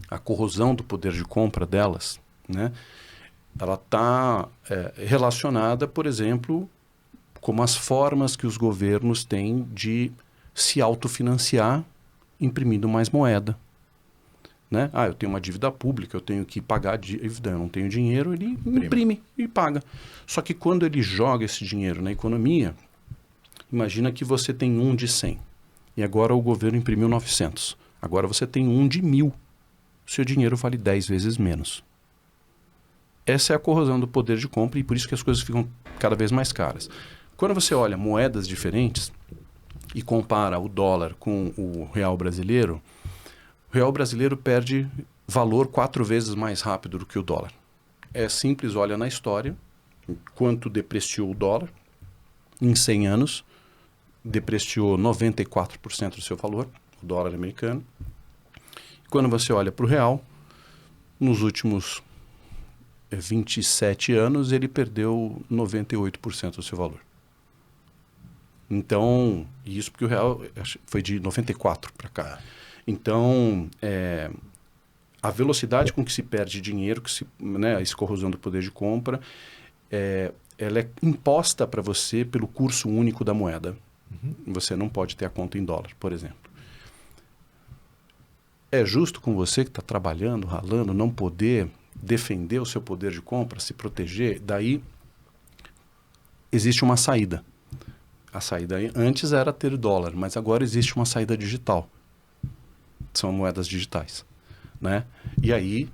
a corrosão do poder de compra delas, né, ela está relacionada, por exemplo, como as formas que os governos têm de se autofinanciar imprimindo mais moeda. Né? Eu tenho uma dívida pública, eu tenho que pagar a dívida, eu não tenho dinheiro, ele imprime e paga. Só que quando ele joga esse dinheiro na economia, imagina que você tem um de 100 e agora o governo imprimiu 900. Agora você tem um de 1000. Seu dinheiro vale 10 vezes menos. Essa é a corrosão do poder de compra e por isso que as coisas ficam cada vez mais caras. Quando você olha moedas diferentes e compara o dólar com o real brasileiro, o real brasileiro perde valor 4 vezes mais rápido do que o dólar. É simples, olha na história, quanto depreciou o dólar. Em 100 anos, depreciou 94% do seu valor, o dólar americano. Quando você olha para o real, nos últimos 27 anos, ele perdeu 98% do seu valor. Então, isso porque o real foi de 94 para cá. Então, a velocidade com que se perde dinheiro, essa corrosão do poder de compra, ela é imposta para você pelo curso único da moeda. Uhum. Você não pode ter a conta em dólar, por exemplo. É justo com você que está trabalhando, ralando, não poder defender o seu poder de compra, se proteger? Daí existe uma saída. A saída antes era ter dólar, mas agora existe uma saída digital. São moedas digitais, né? E aí,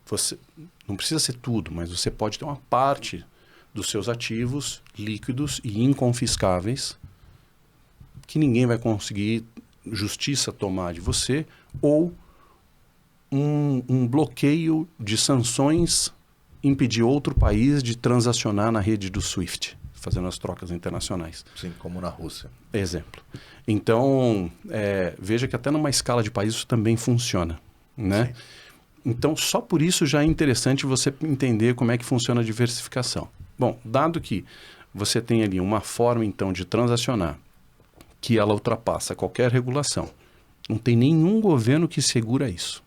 você não precisa ser tudo, mas você pode ter uma parte dos seus ativos líquidos e inconfiscáveis que ninguém vai conseguir justiça tomar de você, ou um bloqueio de sanções impedir outro país de transacionar na rede do SWIFT, fazendo as trocas internacionais.
Sim, como na Rússia.
Exemplo. Então, veja que até numa escala de país isso também funciona, né? Sim. Então, só por isso já é interessante você entender como é que funciona a diversificação. Bom, dado que você tem ali uma forma, então, de transacionar que ela ultrapassa qualquer regulação, não tem nenhum governo que segura isso.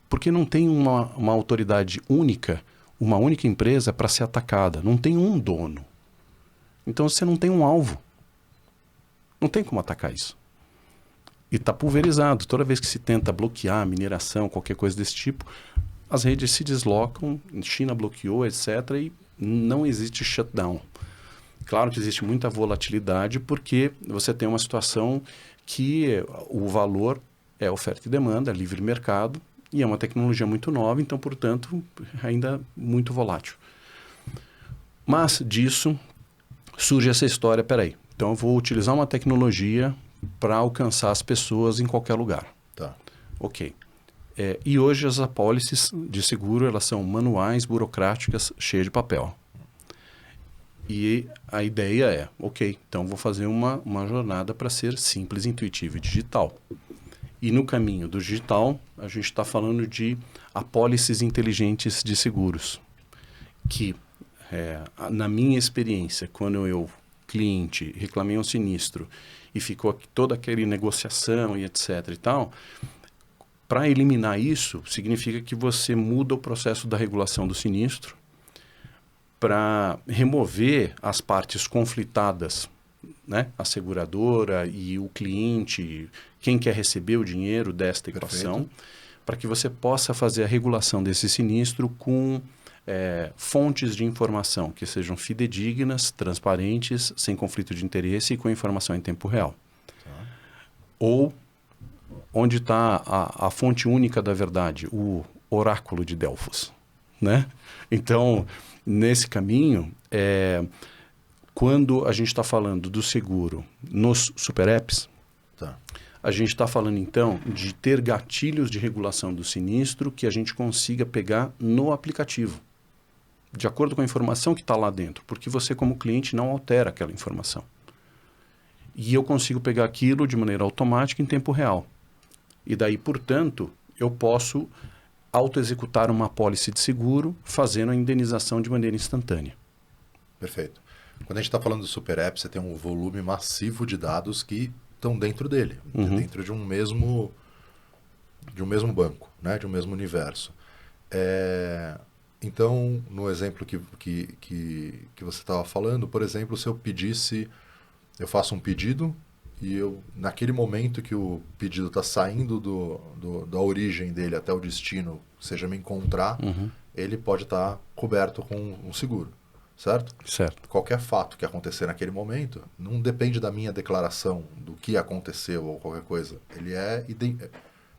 Porque não tem uma autoridade única, uma única empresa para ser atacada. Não tem um dono. Então, você não tem um alvo. Não tem como atacar isso. E está pulverizado. Toda vez que se tenta bloquear mineração, qualquer coisa desse tipo, as redes se deslocam, China bloqueou, etc. E não existe shutdown. Claro que existe muita volatilidade porque você tem uma situação que o valor é oferta e demanda, livre mercado, e é uma tecnologia muito nova, então, portanto, ainda muito volátil. Mas disso surge essa história, peraí, então eu vou utilizar uma tecnologia para alcançar as pessoas em qualquer lugar.
Tá.
Ok. E hoje as apólices de seguro, elas são manuais, burocráticas, cheias de papel. E a ideia é, ok, então vou fazer uma jornada para ser simples, intuitiva e digital. E no caminho do digital, a gente está falando de apólices inteligentes de seguros, que, na minha experiência, quando eu, cliente, reclamei um sinistro e ficou toda aquela negociação e etc. e tal, para eliminar isso, significa que você muda o processo da regulação do sinistro para remover as partes conflitadas, né? A seguradora e o cliente, quem quer receber o dinheiro desta equação, para que você possa fazer a regulação desse sinistro com fontes de informação que sejam fidedignas, transparentes, sem conflito de interesse e com informação em tempo real. Tá. Ou onde está a fonte única da verdade, o oráculo de Delfos, né? Então, nesse caminho, quando a gente está falando do seguro nos super apps, tá, a gente está falando, então, de ter gatilhos de regulação do sinistro que a gente consiga pegar no aplicativo, de acordo com a informação que está lá dentro, porque você, como cliente, não altera aquela informação. E eu consigo pegar aquilo de maneira automática em tempo real. E daí, portanto, eu posso auto-executar uma apólice de seguro fazendo a indenização de maneira instantânea.
Perfeito. Quando a gente está falando do super app, você tem um volume massivo de dados que estão dentro dele, dentro de um mesmo banco, né? De um mesmo universo. Então, no exemplo que você estava falando, por exemplo, se eu faço um pedido e naquele momento que o pedido está saindo da origem dele até o destino, seja me encontrar, ele pode estar coberto com um seguro, certo?
Certo.
Qualquer fato que acontecer naquele momento não depende da minha declaração do que aconteceu ou qualquer coisa. Ele é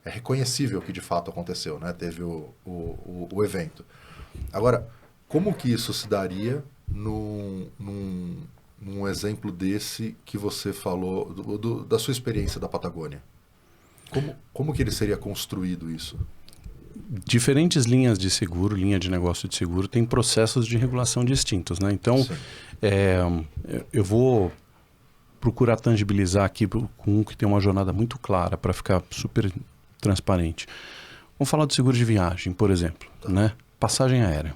reconhecível que de fato aconteceu, né? Teve o evento. Agora, como que isso se daria num exemplo desse que você falou, da sua experiência da Patagônia? Como que ele seria construído isso?
Diferentes linhas de seguro, linha de negócio de seguro, tem processos de regulação distintos, né? Então, eu vou procurar tangibilizar aqui com um que tem uma jornada muito clara para ficar super transparente. Vamos falar do seguro de viagem, por exemplo, né? Passagem aérea,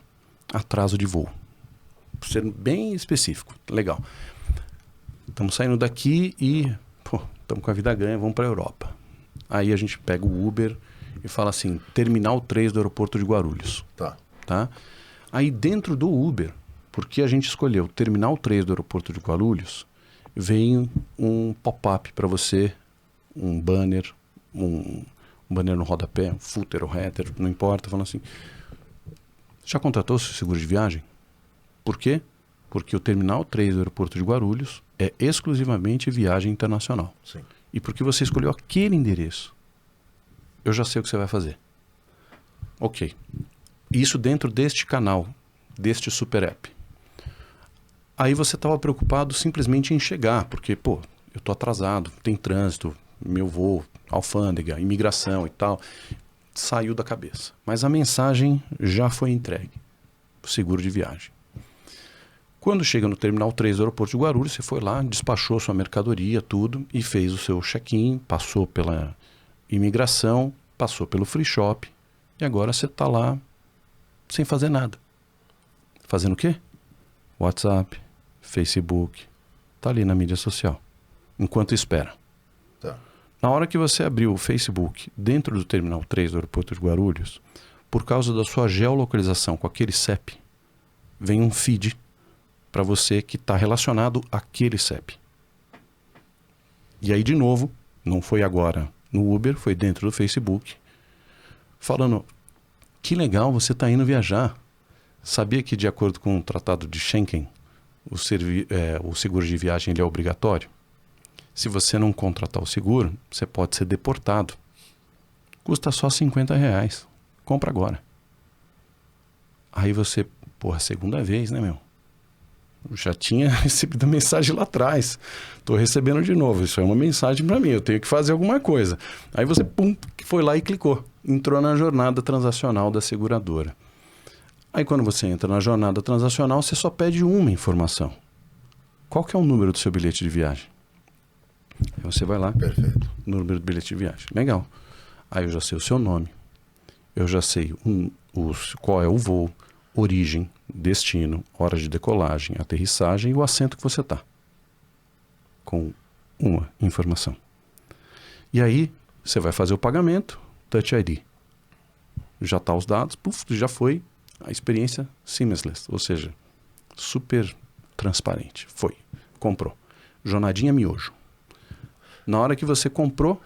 atraso de voo. Ser bem específico, legal. Estamos saindo daqui e estamos com a vida ganha, vamos para a Europa. Aí a gente pega o Uber e fala assim, Terminal 3 do aeroporto de Guarulhos. Tá? Aí dentro do Uber, porque a gente escolheu Terminal 3 do aeroporto de Guarulhos, vem um pop-up para você, um banner, um banner no rodapé, um footer ou header, não importa, falando assim, já contratou seu seguro de viagem? Por quê? Porque o Terminal 3 do aeroporto de Guarulhos é exclusivamente viagem internacional.
Sim.
E porque você escolheu aquele endereço, eu já sei o que você vai fazer. Ok. Isso dentro deste canal, deste super app. Aí você estava preocupado simplesmente em chegar, porque, eu estou atrasado, tem trânsito, meu voo, alfândega, imigração e tal. Saiu da cabeça. Mas a mensagem já foi entregue. O seguro de viagem. Quando chega no Terminal 3 do aeroporto de Guarulhos, você foi lá, despachou sua mercadoria, tudo, e fez o seu check-in, passou pela imigração, passou pelo free shop, e agora você está lá sem fazer nada. Fazendo o quê? WhatsApp, Facebook, está ali na mídia social, enquanto espera.
Tá.
Na hora que você abriu o Facebook dentro do Terminal 3 do aeroporto de Guarulhos, por causa da sua geolocalização com aquele CEP, vem um feed para você que está relacionado àquele CEP. E aí, de novo, não foi agora no Uber, foi dentro do Facebook, falando, que legal, você está indo viajar. Sabia que, de acordo com o Tratado de Schengen, o seguro de viagem ele é obrigatório? Se você não contratar o seguro, você pode ser deportado. Custa só R$50. Compra agora. Aí você, porra, segunda vez, né, meu? Eu já tinha recebido a mensagem lá atrás. Estou recebendo de novo. Isso é uma mensagem para mim. Eu tenho que fazer alguma coisa. Aí você, pum, foi lá e clicou. Entrou na jornada transacional da seguradora. Aí quando você entra na jornada transacional, você só pede uma informação. Qual que é o número do seu bilhete de viagem? Aí você vai lá.
Perfeito.
Número do bilhete de viagem. Legal. Aí eu já sei o seu nome. Eu já sei qual é o voo, origem, destino, hora de decolagem, aterrissagem e o assento que você está. Com uma informação. E aí, você vai fazer o pagamento, Touch ID. Já está os dados, já foi a experiência seamless, ou seja, super transparente. Foi, comprou. Jornadinha miojo. Na hora que você comprou,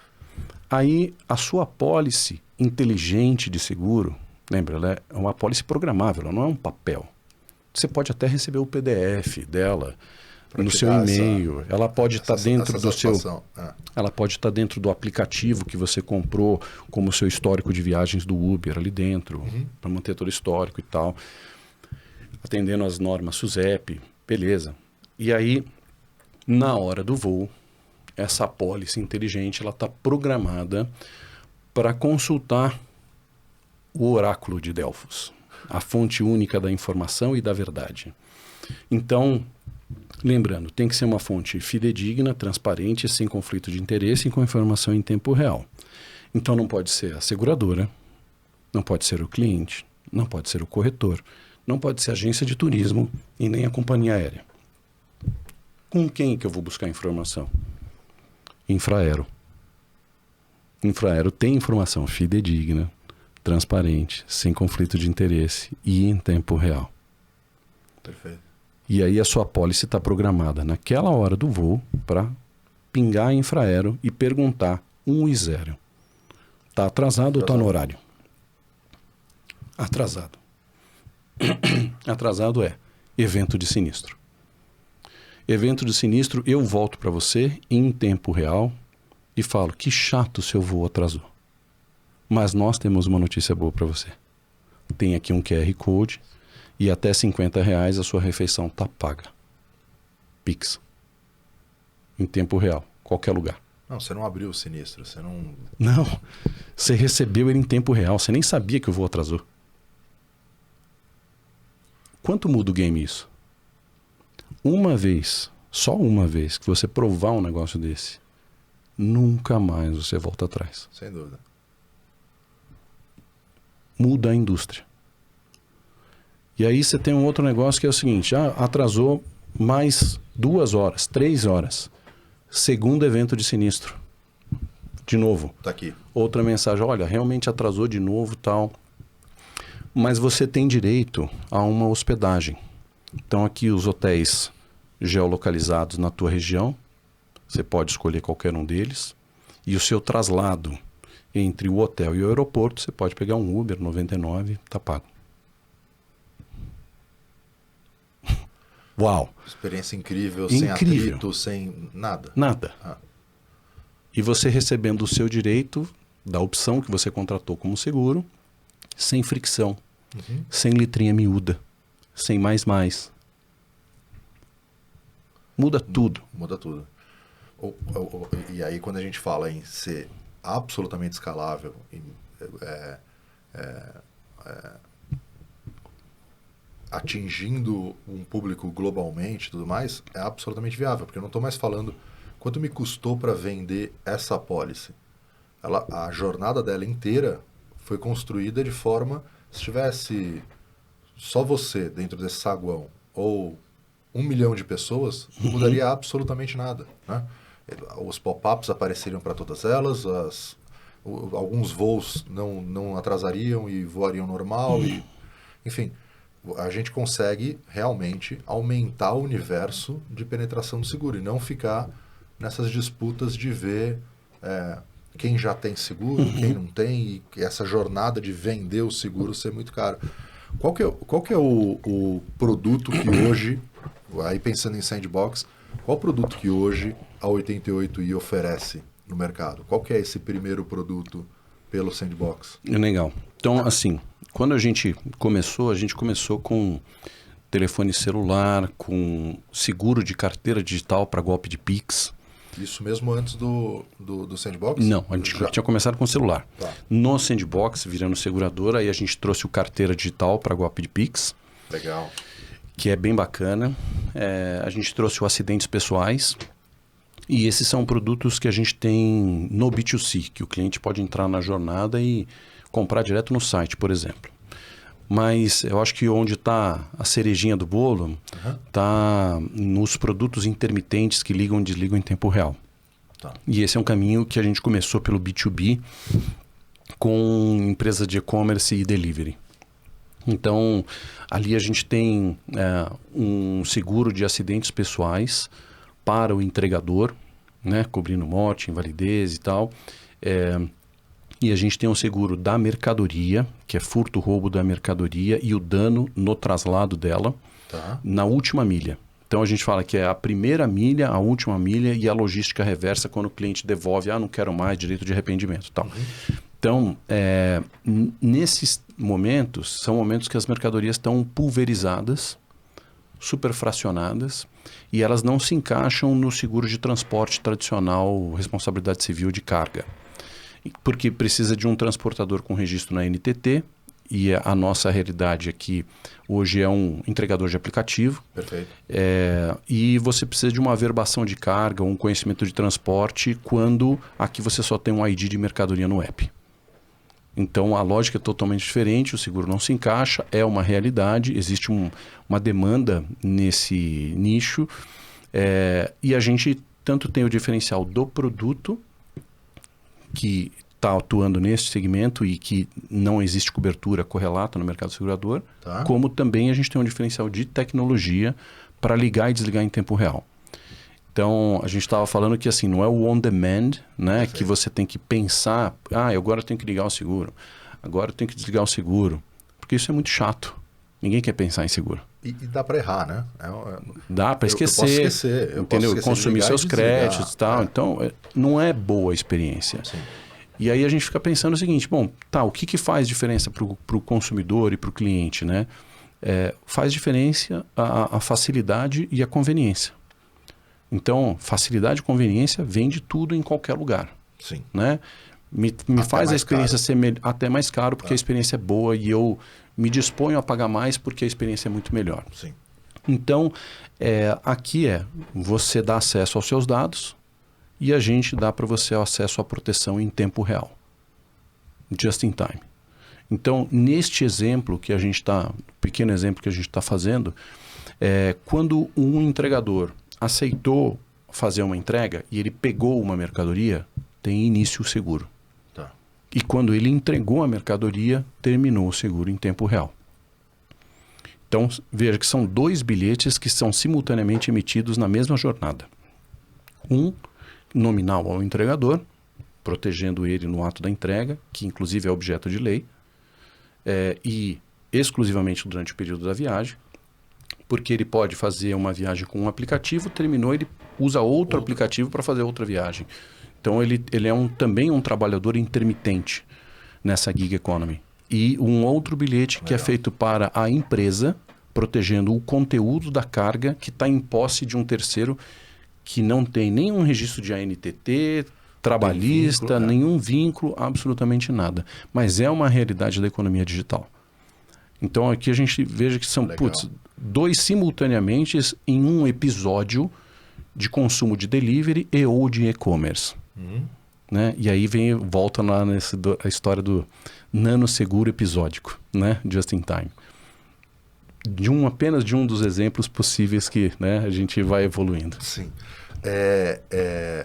aí a sua apólice inteligente de seguro, lembra, ela é uma apólice programável, ela não é um papel. Você pode até receber o PDF dela no seu e-mail. Ela pode estar dentro do seu, ela pode estar dentro do aplicativo que você comprou, como o seu histórico de viagens do Uber ali dentro, para manter todo o histórico e tal, atendendo as normas SUSEP, beleza. E aí, na hora do voo, essa apólice inteligente, ela está programada para consultar o oráculo de Delfos, a fonte única da informação e da verdade. Então, lembrando, tem que ser uma fonte fidedigna, transparente, sem conflito de interesse e com informação em tempo real. Então não pode ser a seguradora, não pode ser o cliente, não pode ser o corretor, não pode ser a agência de turismo e nem a companhia aérea. Com quem que eu vou buscar informação? Infraero. Infraero tem informação fidedigna, transparente, sem conflito de interesse e em tempo real.
Perfeito.
E aí a sua apólice está programada naquela hora do voo para pingar a Infraero e perguntar 1 e 0. Está atrasado ou está no horário? Atrasado. Atrasado é evento de sinistro. Evento de sinistro, eu volto para você em tempo real e falo, que chato seu voo atrasou. Mas nós temos uma notícia boa para você. Tem aqui um QR Code e até R$50 a sua refeição está paga. Pix. Em tempo real, qualquer lugar.
Não, você não abriu o sinistro, você não...
Não, você recebeu ele em tempo real, você nem sabia que o voo atrasou. Quanto muda o game isso? Uma vez, só uma vez, que você provar um negócio desse, nunca mais você volta atrás.
Sem dúvida.
Muda a indústria. E aí você tem um outro negócio que é o seguinte, atrasou mais 2 horas, 3 horas. Segundo evento de sinistro. De novo.
Tá aqui.
Outra mensagem, olha, realmente atrasou de novo, tal. Mas você tem direito a uma hospedagem. Então aqui os hotéis geolocalizados na tua região, você pode escolher qualquer um deles. E o seu traslado entre o hotel e o aeroporto, você pode pegar um Uber 99, tá pago. Uau!
Experiência incrível,
Incrível.
sem atrito, sem nada.
Nada. E você recebendo o seu direito da opção que você contratou como seguro, sem fricção, sem letrinha miúda, sem mais. Muda tudo.
Muda tudo. E aí quando a gente fala em ser absolutamente escalável, atingindo um público globalmente e tudo mais, é absolutamente viável, porque eu não estou mais falando quanto me custou para vender essa apólice. A jornada dela inteira foi construída de forma, se tivesse só você dentro desse saguão ou 1 milhão de pessoas, não mudaria absolutamente nada, né? Os pop-ups apareceriam para todas elas, alguns voos não atrasariam e voariam normal, enfim, a gente consegue realmente aumentar o universo de penetração do seguro e não ficar nessas disputas de ver quem já tem seguro, quem não tem, e essa jornada de vender o seguro ser muito caro. Qual que é o produto que hoje, aí pensando em Sandbox, qual produto que hoje a 88i oferece no mercado? Qual que é esse primeiro produto pelo Sandbox?
Legal. Então, assim, quando a gente começou com telefone celular, com seguro de carteira digital para golpe de Pix.
Isso mesmo antes do Sandbox?
Não, a gente tinha começado com o celular.
Tá.
No Sandbox, virando seguradora, aí a gente trouxe o carteira digital para golpe de Pix.
Legal.
Que é bem bacana. A gente trouxe o acidentes pessoais. E esses são produtos que a gente tem no B2C, que o cliente pode entrar na jornada e comprar direto no site, por exemplo. Mas eu acho que onde está a cerejinha do bolo está nos produtos intermitentes que ligam e desligam em tempo real.
Tá.
E esse é um caminho que a gente começou pelo B2B com empresas de e-commerce e delivery. Então, ali a gente tem um seguro de acidentes pessoais para o entregador, né, cobrindo morte, invalidez e tal. E a gente tem um seguro da mercadoria, que é furto, roubo da mercadoria e o dano no traslado dela, na última milha. Então a gente fala que é a primeira milha, a última milha e a logística reversa quando o cliente devolve, não quero mais, direito de arrependimento, tal. Então, nesses momentos, são momentos que as mercadorias estão pulverizadas, superfracionadas, e elas não se encaixam no seguro de transporte tradicional, responsabilidade civil de carga. Porque precisa de um transportador com registro na NTT, e a nossa realidade aqui hoje é um entregador de aplicativo.
Perfeito.
E você precisa de uma averbação de carga, um conhecimento de transporte, quando aqui você só tem um ID de mercadoria no app. Então a lógica é totalmente diferente, o seguro não se encaixa, é uma realidade, existe uma demanda nesse nicho, e a gente tanto tem o diferencial do produto, que está atuando nesse segmento e que não existe cobertura correlata no mercado segurador, como também a gente tem um diferencial de tecnologia para ligar e desligar em tempo real. Então, a gente estava falando que assim, não é o on-demand, né, que você tem que pensar, agora eu tenho que ligar o seguro, agora eu tenho que desligar o seguro, porque isso é muito chato. Ninguém quer pensar em seguro.
E dá para errar, né?
Dá para esquecer.
Eu posso esquecer.
Entendeu? Consumir seus créditos e tal. Então, não é boa a experiência.
Sim.
E aí a gente fica pensando o seguinte, o que faz diferença para o consumidor e para o cliente, né? Faz diferença a facilidade e a conveniência. Então, facilidade e conveniência vem de tudo em qualquer lugar.
Sim.
Né? Me faz a experiência ser até mais caro porque a experiência é boa e eu me disponho a pagar mais porque a experiência é muito melhor.
Sim.
Então, aqui você dá acesso aos seus dados e a gente dá para você acesso à proteção em tempo real. Just in time. Então, neste exemplo que a gente está, pequeno exemplo que a gente está fazendo, quando um entregador aceitou fazer uma entrega e ele pegou uma mercadoria, tem início o seguro.
Tá.
E quando ele entregou a mercadoria, terminou o seguro em tempo real. Então, veja que são 2 bilhetes que são simultaneamente emitidos na mesma jornada. Um nominal ao entregador, protegendo ele no ato da entrega, que inclusive é objeto de lei, e exclusivamente durante o período da viagem, porque ele pode fazer uma viagem com um aplicativo, terminou, ele usa outro aplicativo para fazer outra viagem. Então ele é também um trabalhador intermitente nessa gig economy. E um outro bilhete que é feito para a empresa, protegendo o conteúdo da carga que está em posse de um terceiro que não tem nenhum registro de ANTT, trabalhista, nenhum vínculo, absolutamente nada. Mas é uma realidade da economia digital. Então aqui a gente veja que são 2 simultaneamente em um episódio de consumo de delivery e ou de e-commerce. Né? E aí volta lá a história do nanoseguro episódico, né? Just in time. Apenas de um dos exemplos possíveis que, né, a gente vai evoluindo.
Sim.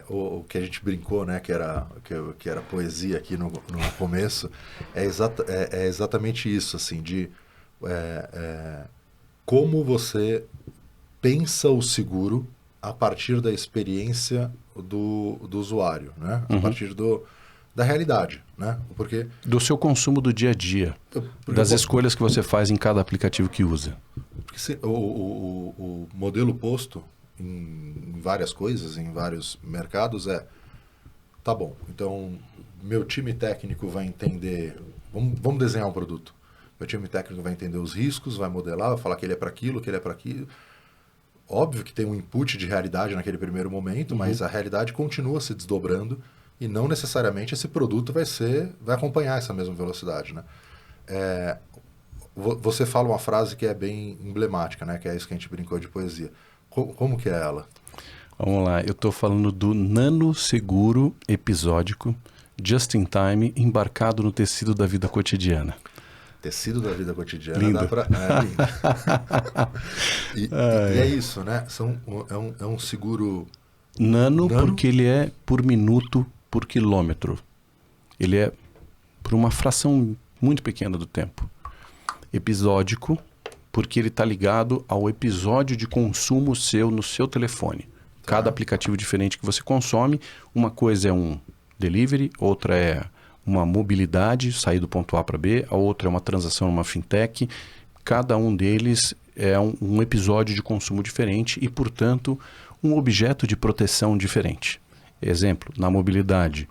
O que a gente brincou, né, que era poesia aqui no começo, é exatamente isso, assim, de como você pensa o seguro a partir da experiência do usuário, né? A partir da realidade, né? Porque
do seu consumo do dia a dia, das escolhas que você faz em cada aplicativo que usa.
Porque o modelo posto em várias coisas, em vários mercados tá bom, então meu time técnico vai entender, vamos desenhar um produto. Meu time técnico vai entender os riscos, vai modelar, vai falar que ele é para aquilo, que ele é para aquilo. Óbvio que tem um input de realidade naquele primeiro momento, mas a realidade continua se desdobrando e não necessariamente esse produto vai acompanhar essa mesma velocidade, né? Você fala uma frase que é bem emblemática, né? Que é isso que a gente brincou de poesia. Como que é ela?
Vamos lá, eu estou falando do nanoseguro episódico, just in time, embarcado no tecido da vida cotidiana.
Tecido da vida cotidiana.
Lindo.
Lindo. e é isso, né? É um seguro...
Nano porque ele é por minuto, por quilômetro. Ele é por uma fração muito pequena do tempo. Episódico porque ele está ligado ao episódio de consumo seu no seu telefone. Cada aplicativo diferente que você consome, uma coisa é um delivery, outra é uma mobilidade, sair do ponto A para B, a outra é uma transação numa fintech. Cada um deles é um episódio de consumo diferente e, portanto, um objeto de proteção diferente. Exemplo, na mobilidade,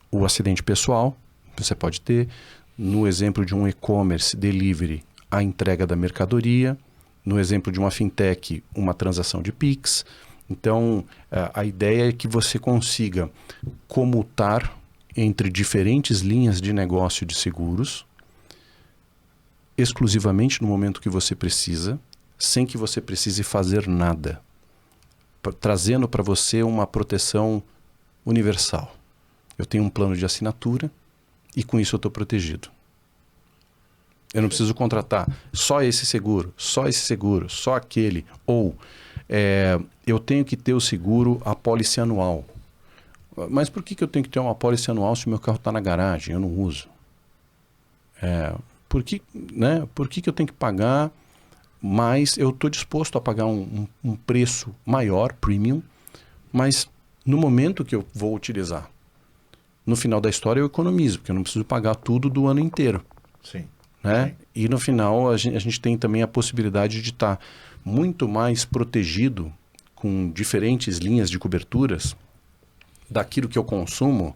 o acidente pessoal, você pode ter. No exemplo de um e-commerce delivery, a entrega da mercadoria. No exemplo de uma fintech, uma transação de Pix. Então, a ideia é que você consiga comutar entre diferentes linhas de negócio de seguros, exclusivamente no momento que você precisa, sem que você precise fazer nada, trazendo para você uma proteção universal. Eu tenho um plano de assinatura e com isso eu estou protegido. Eu não preciso contratar só esse seguro, só aquele, ou eu tenho que ter o seguro, a pólice anual. Mas por que eu tenho que ter uma pólice anual se o meu carro está na garagem? Eu não uso. Por que eu tenho que pagar mais? Eu estou disposto a pagar um preço maior, premium, mas no momento que eu vou utilizar. No final da história eu economizo, porque eu não preciso pagar tudo do ano inteiro.
Sim.
Né?
Sim.
E no final a gente tem também a possibilidade de estar muito mais protegido com diferentes linhas de coberturas daquilo que eu consumo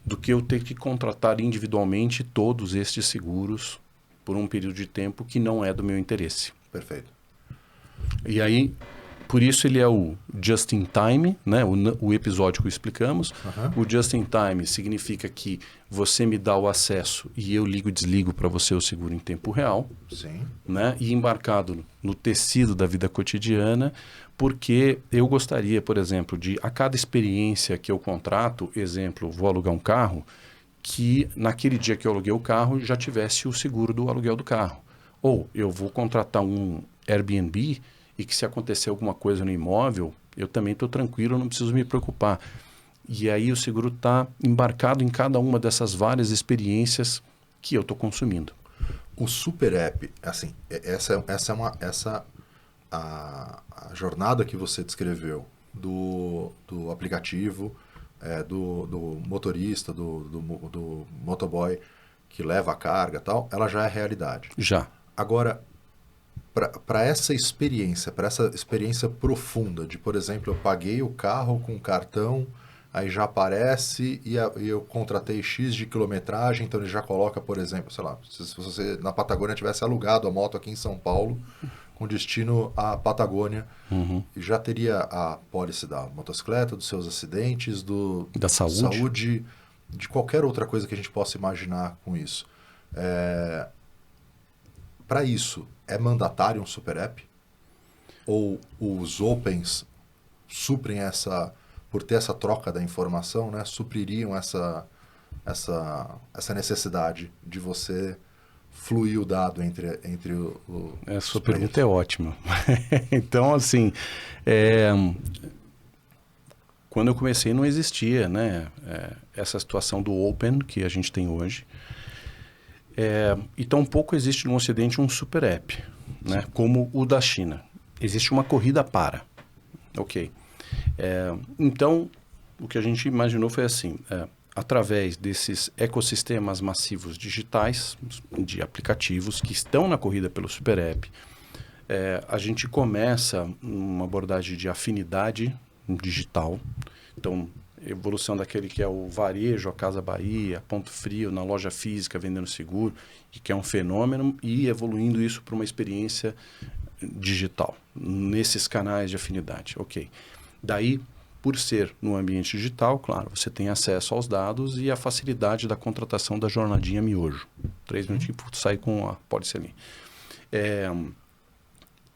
do que eu ter que contratar individualmente todos estes seguros por um período de tempo que não é do meu interesse.
Perfeito.
E aí, por isso ele é o just in time, né? O episódio que explicamos. O just in time significa que você me dá o acesso e eu ligo e desligo para você o seguro em tempo real.
Sim.
Né? E embarcado no tecido da vida cotidiana, porque eu gostaria, por exemplo, de a cada experiência que eu contrato, exemplo, vou alugar um carro, que naquele dia que eu aluguei o carro já tivesse o seguro do aluguel do carro. Ou eu vou contratar um Airbnb e que se acontecer alguma coisa no imóvel, eu também estou tranquilo, não preciso me preocupar. E aí o seguro está embarcado em cada uma dessas várias experiências que eu estou consumindo.
O Super App, assim, a jornada que você descreveu do aplicativo, do motorista, do motoboy que leva a carga e tal, ela já é realidade.
Já.
Agora, para essa experiência profunda de, por exemplo, eu paguei o carro com cartão, aí já aparece e eu contratei X de quilometragem, então ele já coloca, por exemplo, sei lá, se você na Patagônia tivesse alugado a moto aqui em São Paulo, com destino à Patagônia, já teria a pólice da motocicleta, dos seus acidentes,
da saúde,
de qualquer outra coisa que a gente possa imaginar com isso. Para isso, é mandatário um Super App? Ou os Opens suprem por ter essa troca da informação, né, supririam essa necessidade de você fluir o dado entre o
a sua pergunta é ótima. Então, assim, quando eu comecei não existia, né, essa situação do Open que a gente tem hoje. E tampouco existe no Ocidente um Super App, né, como o da China. Existe uma corrida para. Ok. Então, o que a gente imaginou foi assim, através desses ecossistemas massivos digitais, de aplicativos que estão na corrida pelo Super App, a gente começa uma abordagem de afinidade digital. Então, evolução daquele que é o varejo, a Casa Bahia, Ponto Frio, na loja física vendendo seguro, e que é um fenômeno, e evoluindo isso para uma experiência digital, nesses canais de afinidade. Ok. Daí, por ser no ambiente digital, claro, você tem acesso aos dados e a facilidade da contratação da jornadinha miojo. 3 minutinhos, sai com a pólice ali.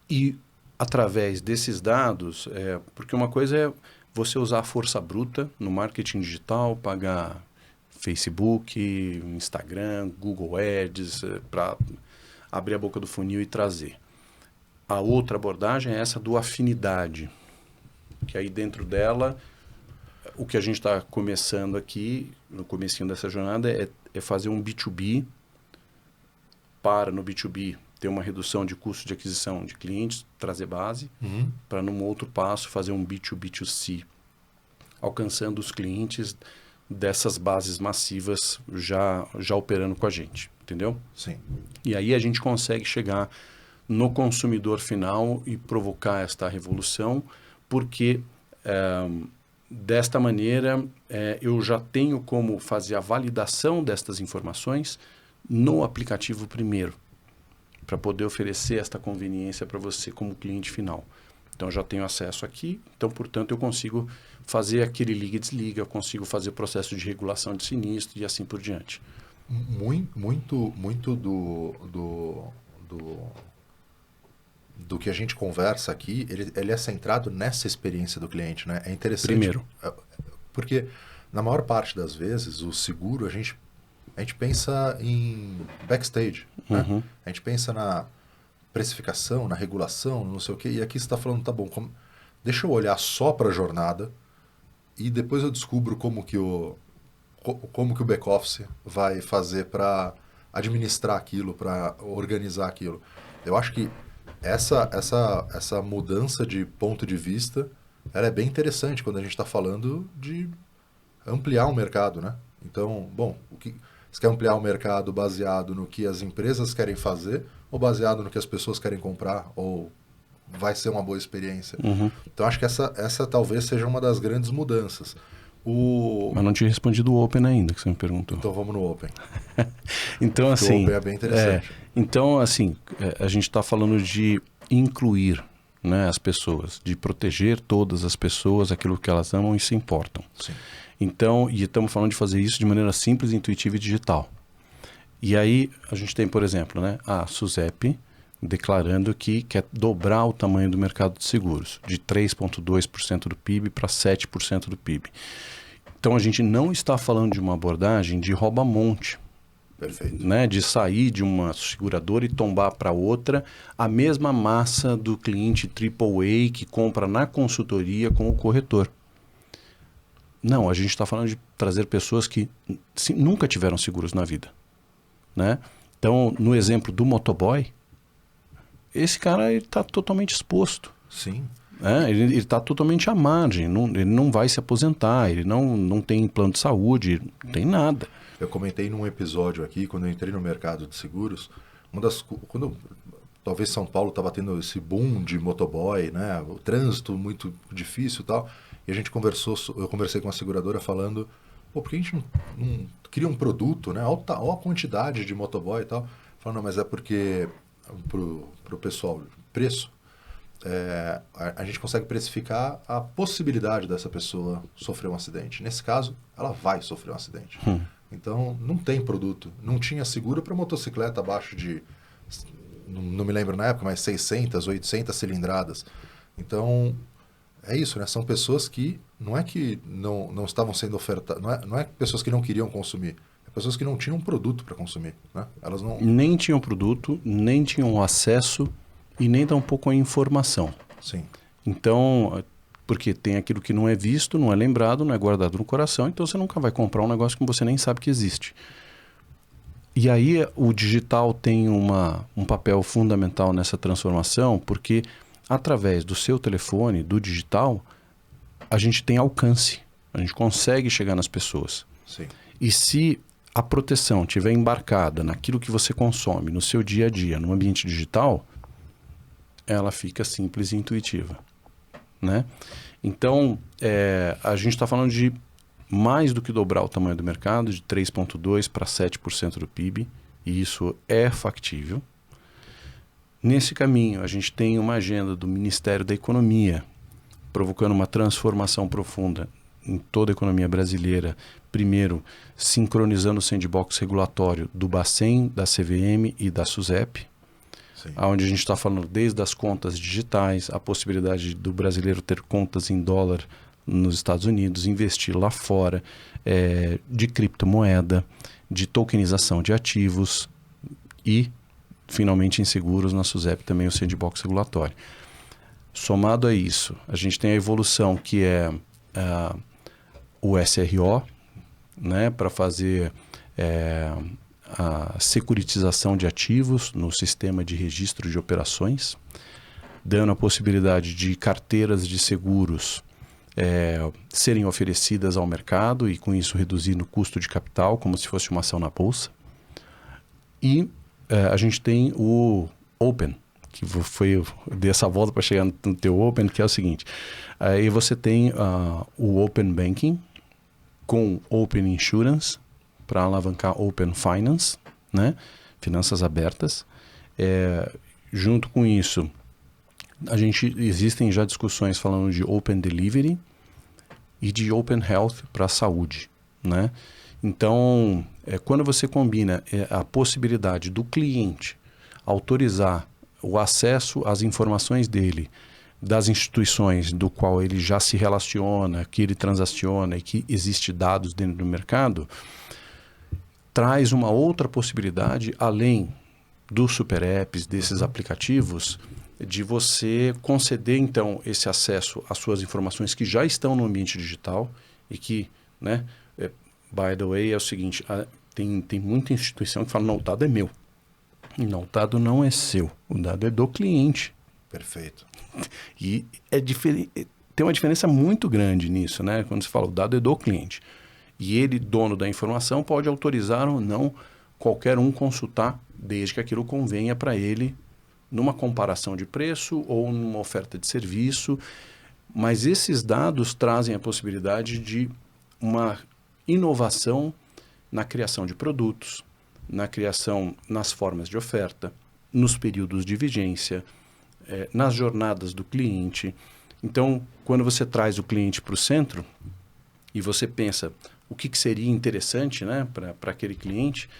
E através desses dados, porque uma coisa é você usar a força bruta no marketing digital, pagar Facebook, Instagram, Google Ads, para abrir a boca do funil e trazer. A outra abordagem é essa do afinidade, que aí dentro dela, o que a gente está começando aqui, no comecinho dessa jornada, é fazer um B2B para, no B2B, ter uma redução de custo de aquisição de clientes, trazer base, para num outro passo fazer um B2B2C, alcançando os clientes dessas bases massivas já operando com a gente, entendeu?
Sim.
E aí a gente consegue chegar no consumidor final e provocar esta revolução, porque desta maneira eu já tenho como fazer a validação destas informações no aplicativo primeiro, para poder oferecer esta conveniência para você como cliente final. Então, eu já tenho acesso aqui, então, portanto, eu consigo fazer aquele liga e desliga, eu consigo fazer processo de regulação de sinistro e assim por diante.
Muito do que a gente conversa aqui, ele é centrado nessa experiência do cliente, né? É interessante.
Primeiro.
Porque, na maior parte das vezes, o seguro, a gente pensa em backstage, né? A gente pensa na precificação, na regulação, não sei o quê, e aqui você está falando, tá bom, deixa eu olhar só para a jornada e depois eu descubro como que o back-office vai fazer para administrar aquilo, para organizar aquilo. Eu acho que essa mudança de ponto de vista, ela é bem interessante quando a gente está falando de ampliar o mercado, né? Então, bom, você quer ampliar o mercado baseado no que as empresas querem fazer ou baseado no que as pessoas querem comprar ou vai ser uma boa experiência? Então, acho que essa talvez seja uma das grandes mudanças.
Mas não tinha respondido o Open ainda, que você me perguntou.
Então, vamos no Open.
Então, assim,
o Open é bem interessante.
Então, assim, a gente está falando de incluir, né, as pessoas, de proteger todas as pessoas, aquilo que elas amam e se importam.
Sim.
Então, e estamos falando de fazer isso de maneira simples, intuitiva e digital. E aí, a gente tem, por exemplo, né, a SUSEP declarando que quer dobrar o tamanho do mercado de seguros, de 3,2% do PIB para 7% do PIB. Então, a gente não está falando de uma abordagem de rouba-monte.
Perfeito.
Né, de sair de uma seguradora e tombar para outra a mesma massa do cliente AAA que compra na consultoria com o corretor. Não, a gente está falando de trazer pessoas que nunca tiveram seguros na vida, né? Então, no exemplo do motoboy, esse cara está totalmente exposto.
Sim.
Ele está totalmente à margem, ele não vai se aposentar, ele não tem plano de saúde, não tem nada.
Eu comentei num episódio aqui, quando eu entrei no mercado de seguros, talvez São Paulo estava tendo esse boom de motoboy, né? O trânsito muito difícil e tal. E eu conversei com a seguradora falando, por que a gente não cria um produto, né? Olha a quantidade de motoboy e tal. Falando, não, mas é porque pro pessoal, preço, a gente consegue precificar a possibilidade dessa pessoa sofrer um acidente. Nesse caso, ela vai sofrer um acidente. Então, não tem produto. Não tinha seguro para motocicleta abaixo de, não me lembro na época, mas 600, 800 cilindradas. Então, é isso, né? São pessoas que não é que não estavam sendo ofertadas, não é pessoas que não queriam consumir, é pessoas que não tinham produto para consumir, né? Elas não...
Nem tinham produto, nem tinham acesso e nem tampouco a informação.
Sim.
Então, porque tem aquilo que não é visto, não é lembrado, não é guardado no coração, então você nunca vai comprar um negócio que você nem sabe que existe. E aí o digital tem um papel fundamental nessa transformação, porque através do seu telefone, do digital, a gente tem alcance, a gente consegue chegar nas pessoas.
Sim.
E se a proteção estiver embarcada naquilo que você consome, no seu dia a dia, no ambiente digital, ela fica simples e intuitiva, né? Então, a gente está falando de mais do que dobrar o tamanho do mercado, de 3,2% para 7% do PIB, e isso é factível. Nesse caminho, a gente tem uma agenda do Ministério da Economia, provocando uma transformação profunda em toda a economia brasileira. Primeiro, sincronizando o sandbox regulatório do Bacen, da CVM e da SUSEP, onde a gente está falando desde as contas digitais, a possibilidade do brasileiro ter contas em dólar nos Estados Unidos, investir lá fora, de criptomoeda, de tokenização de ativos e, finalmente, em seguros, na SUSEP também o sandbox regulatório. Somado a isso, a gente tem a evolução que é o SRO, né, para fazer a securitização de ativos no sistema de registro de operações, dando a possibilidade de carteiras de seguros serem oferecidas ao mercado e com isso reduzindo o custo de capital, como se fosse uma ação na bolsa. E a gente tem o Open, que eu dei essa volta para chegar no teu Open, que é o seguinte, aí você tem o Open Banking com Open Insurance para alavancar Open Finance, né? Finanças abertas. Junto com isso, existem já discussões falando de Open Delivery e de Open Health para a saúde, né? Então, quando você combina a possibilidade do cliente autorizar o acesso às informações dele, das instituições do qual ele já se relaciona, que ele transaciona e que existe dados dentro do mercado, traz uma outra possibilidade, além dos super apps, desses aplicativos, de você conceder, então, esse acesso às suas informações que já estão no ambiente digital e que, né, by the way, é o seguinte, tem muita instituição que fala, não, o dado é meu. Não, o dado não é seu, o dado é do cliente.
Perfeito.
E tem uma diferença muito grande nisso, né? Quando você fala, o dado é do cliente. E ele, dono da informação, pode autorizar ou não qualquer um consultar, desde que aquilo convenha para ele numa comparação de preço ou numa oferta de serviço. Mas esses dados trazem a possibilidade de uma inovação na criação de produtos, na criação nas formas de oferta, nos períodos de vigência, nas jornadas do cliente. Então, quando você traz o cliente para o centro e você pensa o que seria interessante, né, para aquele cliente,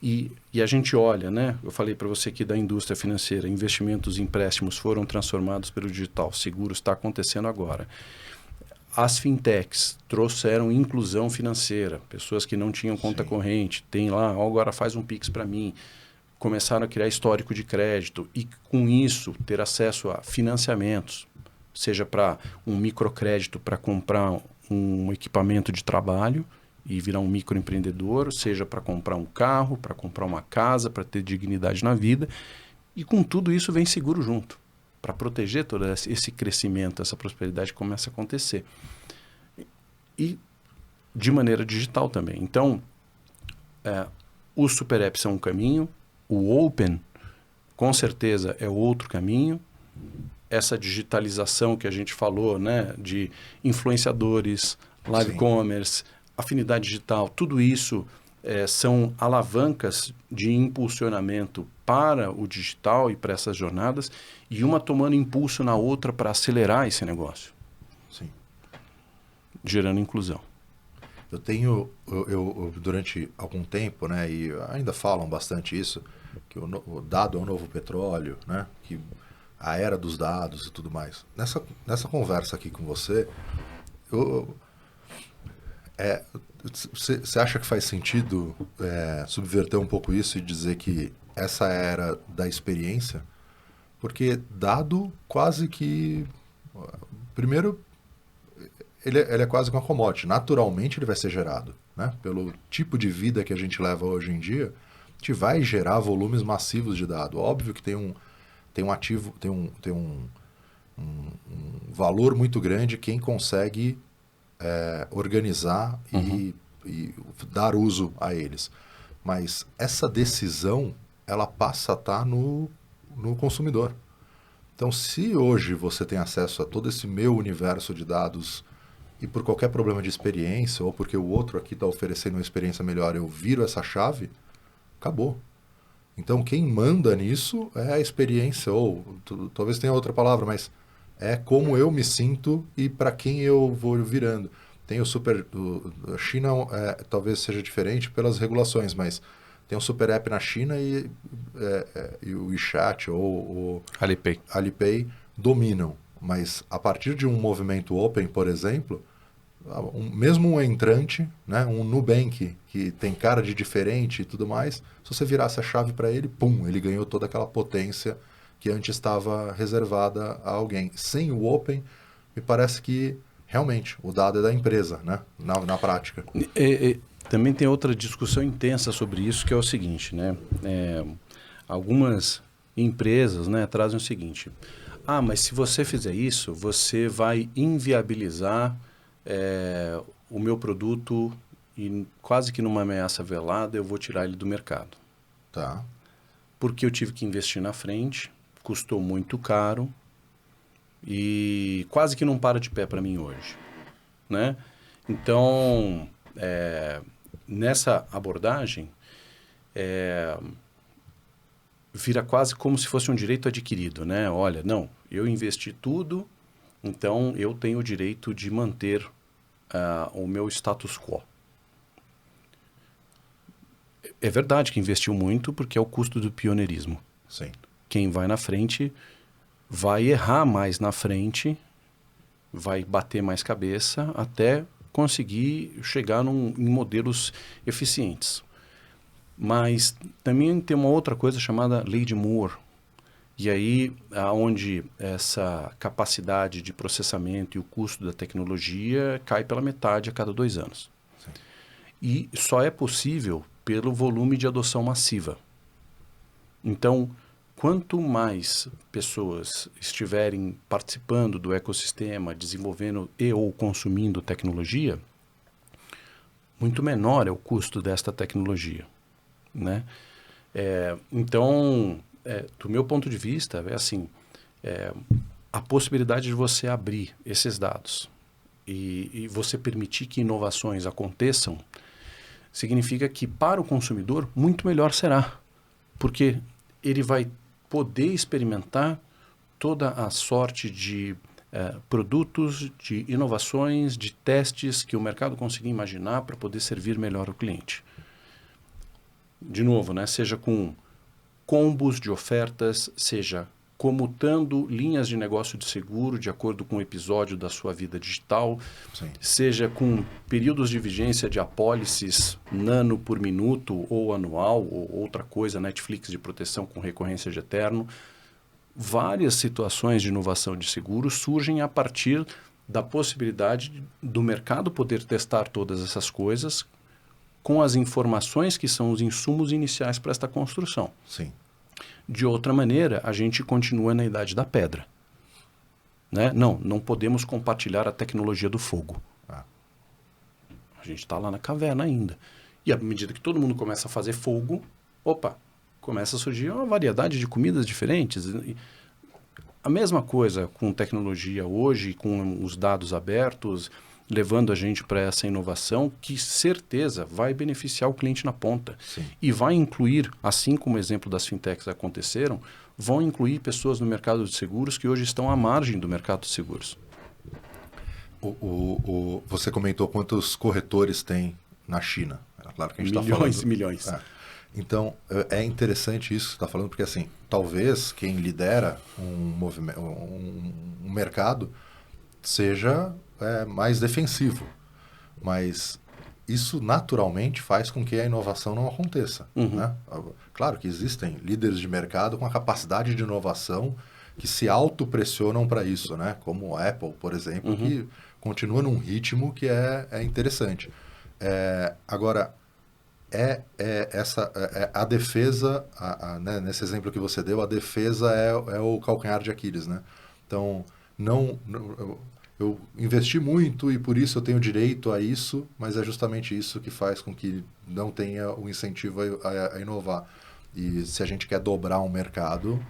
e a gente olha, né, eu falei para você aqui da indústria financeira, investimentos e empréstimos foram transformados pelo digital, seguros está acontecendo agora. As fintechs trouxeram inclusão financeira, pessoas que não tinham conta corrente, tem lá, agora faz um Pix para mim, começaram a criar histórico de crédito e com isso ter acesso a financiamentos, seja para um microcrédito para comprar um equipamento de trabalho e virar um microempreendedor, seja para comprar um carro, para comprar uma casa, para ter dignidade na vida, e com tudo isso vem seguro junto, para proteger todo esse crescimento, essa prosperidade que começa a acontecer. E de maneira digital também. Então, os super apps são um caminho, o Open, com certeza, é outro caminho. Essa digitalização que a gente falou, né, de influenciadores, live commerce, afinidade digital, tudo isso são alavancas de impulsionamento para o digital e para essas jornadas, e uma tomando impulso na outra para acelerar esse negócio.
Sim.
Gerando inclusão.
Eu durante algum tempo, né, e ainda falam bastante isso, que o dado é o novo petróleo, né, que a era dos dados e tudo mais. Nessa conversa aqui com você, você acha que faz sentido subverter um pouco isso e dizer que essa era da experiência? Porque dado quase que... Primeiro, ele é quase que uma commodity. Naturalmente ele vai ser gerado, né? Pelo tipo de vida que a gente leva hoje em dia, a gente vai gerar volumes massivos de dado. Óbvio que tem um ativo, tem um valor muito grande quem consegue organizar e dar uso a eles. Mas essa decisão, ela passa a estar no consumidor. Então, se hoje você tem acesso a todo esse meu universo de dados e por qualquer problema de experiência ou porque o outro aqui está oferecendo uma experiência melhor, eu viro essa chave, acabou. Então, quem manda nisso é a experiência, ou talvez tenha outra palavra, mas é como eu me sinto e para quem eu vou virando. Tem o super... A China talvez seja diferente pelas regulações, mas tem um super app na China e o WeChat ou o Alipay dominam. Mas a partir de um movimento open, por exemplo, mesmo um entrante, né, um Nubank, que tem cara de diferente e tudo mais, se você virasse a chave para ele, pum, ele ganhou toda aquela potência que antes estava reservada a alguém. Sem o open, me parece que realmente o dado é da empresa, né, na prática.
Também tem outra discussão intensa sobre isso, que é o seguinte, né? Algumas empresas, né, trazem o seguinte: mas se você fizer isso, você vai inviabilizar o meu produto e quase que numa ameaça velada eu vou tirar ele do mercado.
Tá.
Porque eu tive que investir na frente, custou muito caro e quase que não para de pé para mim hoje, né? Então, nessa abordagem, vira quase como se fosse um direito adquirido, né? Olha, não, eu investi tudo, então eu tenho o direito de manter o meu status quo. É verdade que investiu muito porque é o custo do pioneirismo.
Sim.
Quem vai na frente vai errar mais na frente, vai bater mais cabeça até conseguir chegar em modelos eficientes. Mas também tem uma outra coisa chamada Lei de Moore. E aí, onde essa capacidade de processamento e o custo da tecnologia cai pela metade a cada 2 anos.
Sim.
E só é possível pelo volume de adoção massiva. Então, quanto mais pessoas estiverem participando do ecossistema, desenvolvendo e ou consumindo tecnologia, muito menor é o custo desta tecnologia, né? Então, do meu ponto de vista, a possibilidade de você abrir esses dados e você permitir que inovações aconteçam, significa que para o consumidor muito melhor será, porque ele vai poder experimentar toda a sorte de produtos, de inovações, de testes que o mercado conseguir imaginar para poder servir melhor o cliente. De novo, né? Seja com combos de ofertas, seja comutando linhas de negócio de seguro de acordo com o episódio da sua vida digital,
Sim.
seja com períodos de vigência de apólices nano por minuto ou anual, ou outra coisa, Netflix de proteção com recorrência de eterno. Várias situações de inovação de seguro surgem a partir da possibilidade do mercado poder testar todas essas coisas com as informações que são os insumos iniciais para esta construção.
Sim.
De outra maneira, a gente continua na idade da pedra, né? Não podemos compartilhar a tecnologia do fogo. A gente está lá na caverna ainda. E à medida que todo mundo começa a fazer fogo, começa a surgir uma variedade de comidas diferentes. A mesma coisa com tecnologia hoje, com os dados abertos, levando a gente para essa inovação que, certeza, vai beneficiar o cliente na ponta.
Sim.
E vai incluir, assim como o exemplo das fintechs aconteceram, vão incluir pessoas no mercado de seguros que hoje estão à margem do mercado de seguros.
Você comentou quantos corretores tem na China. É claro que a gente está falando...
Milhões e milhões.
Então, é interessante isso que você está falando, porque assim, talvez quem lidera um mercado seja mais defensivo, mas isso naturalmente faz com que a inovação não aconteça. Né? Claro que existem líderes de mercado com a capacidade de inovação que se autopressionam para isso, né? Como a Apple, por exemplo, que continua num ritmo que é interessante. Agora, a defesa, né? Nesse exemplo que você deu, a defesa é o calcanhar de Aquiles, né? Então, eu investi muito e por isso eu tenho direito a isso, mas é justamente isso que faz com que não tenha o incentivo a inovar. E se a gente quer dobrar um mercado,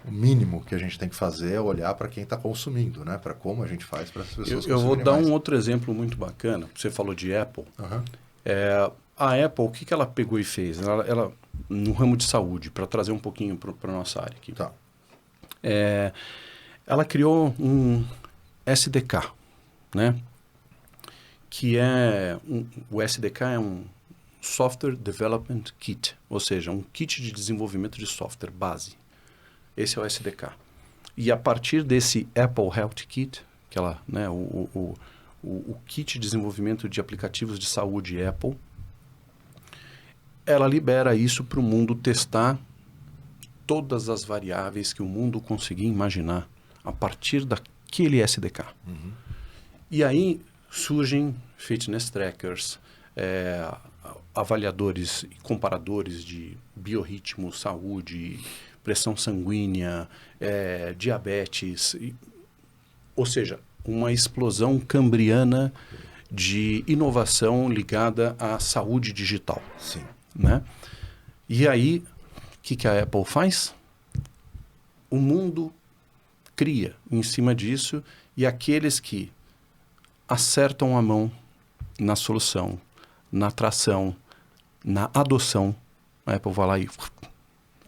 o mínimo que a gente tem que fazer é olhar para quem está consumindo, né? Para como a gente faz para as pessoas
Eu vou
consumirem
dar
mais.
um outro exemplo muito bacana. Você falou de Apple.
Aham.
A Apple, o que ela pegou e fez? Ela no ramo de saúde, para trazer um pouquinho para a nossa área aqui.
Tá.
Ela criou um SDK, né? Que o SDK é um Software Development Kit, ou seja, um kit de desenvolvimento de software base. Esse é o SDK. E a partir desse Apple Health Kit, que ela, né, o kit de desenvolvimento de aplicativos de saúde Apple, ela libera isso para o mundo testar todas as variáveis que o mundo conseguir imaginar a partir daquele SDK.
Uhum.
E aí surgem fitness trackers, avaliadores e comparadores de biorritmo, saúde, pressão sanguínea, diabetes, ou seja, uma explosão cambriana de inovação ligada à saúde digital.
Sim.
Né? E aí, o que a Apple faz? O mundo cria em cima disso e aqueles que acertam a mão na solução, na atração, na adoção, a Apple vai lá e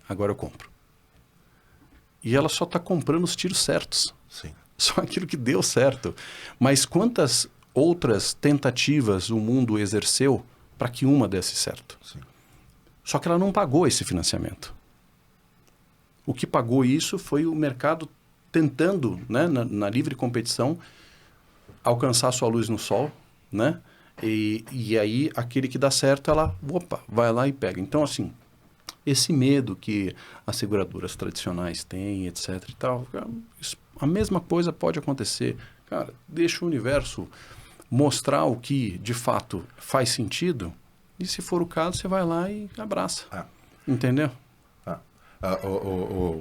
agora eu compro. E ela só está comprando os tiros certos.
Sim.
Só aquilo que deu certo. Mas quantas outras tentativas o mundo exerceu para que uma desse certo?
Sim.
Só que ela não pagou esse financiamento. O que pagou isso foi o mercado tentando, né, na livre competição, alcançar sua luz no sol, né? E aí, aquele que dá certo, ela, vai lá e pega. Então, assim, esse medo que as seguradoras tradicionais têm, etc. e tal, a mesma coisa pode acontecer. Cara, deixa o universo mostrar o que, de fato, faz sentido. E se for o caso, você vai lá e abraça. Entendeu?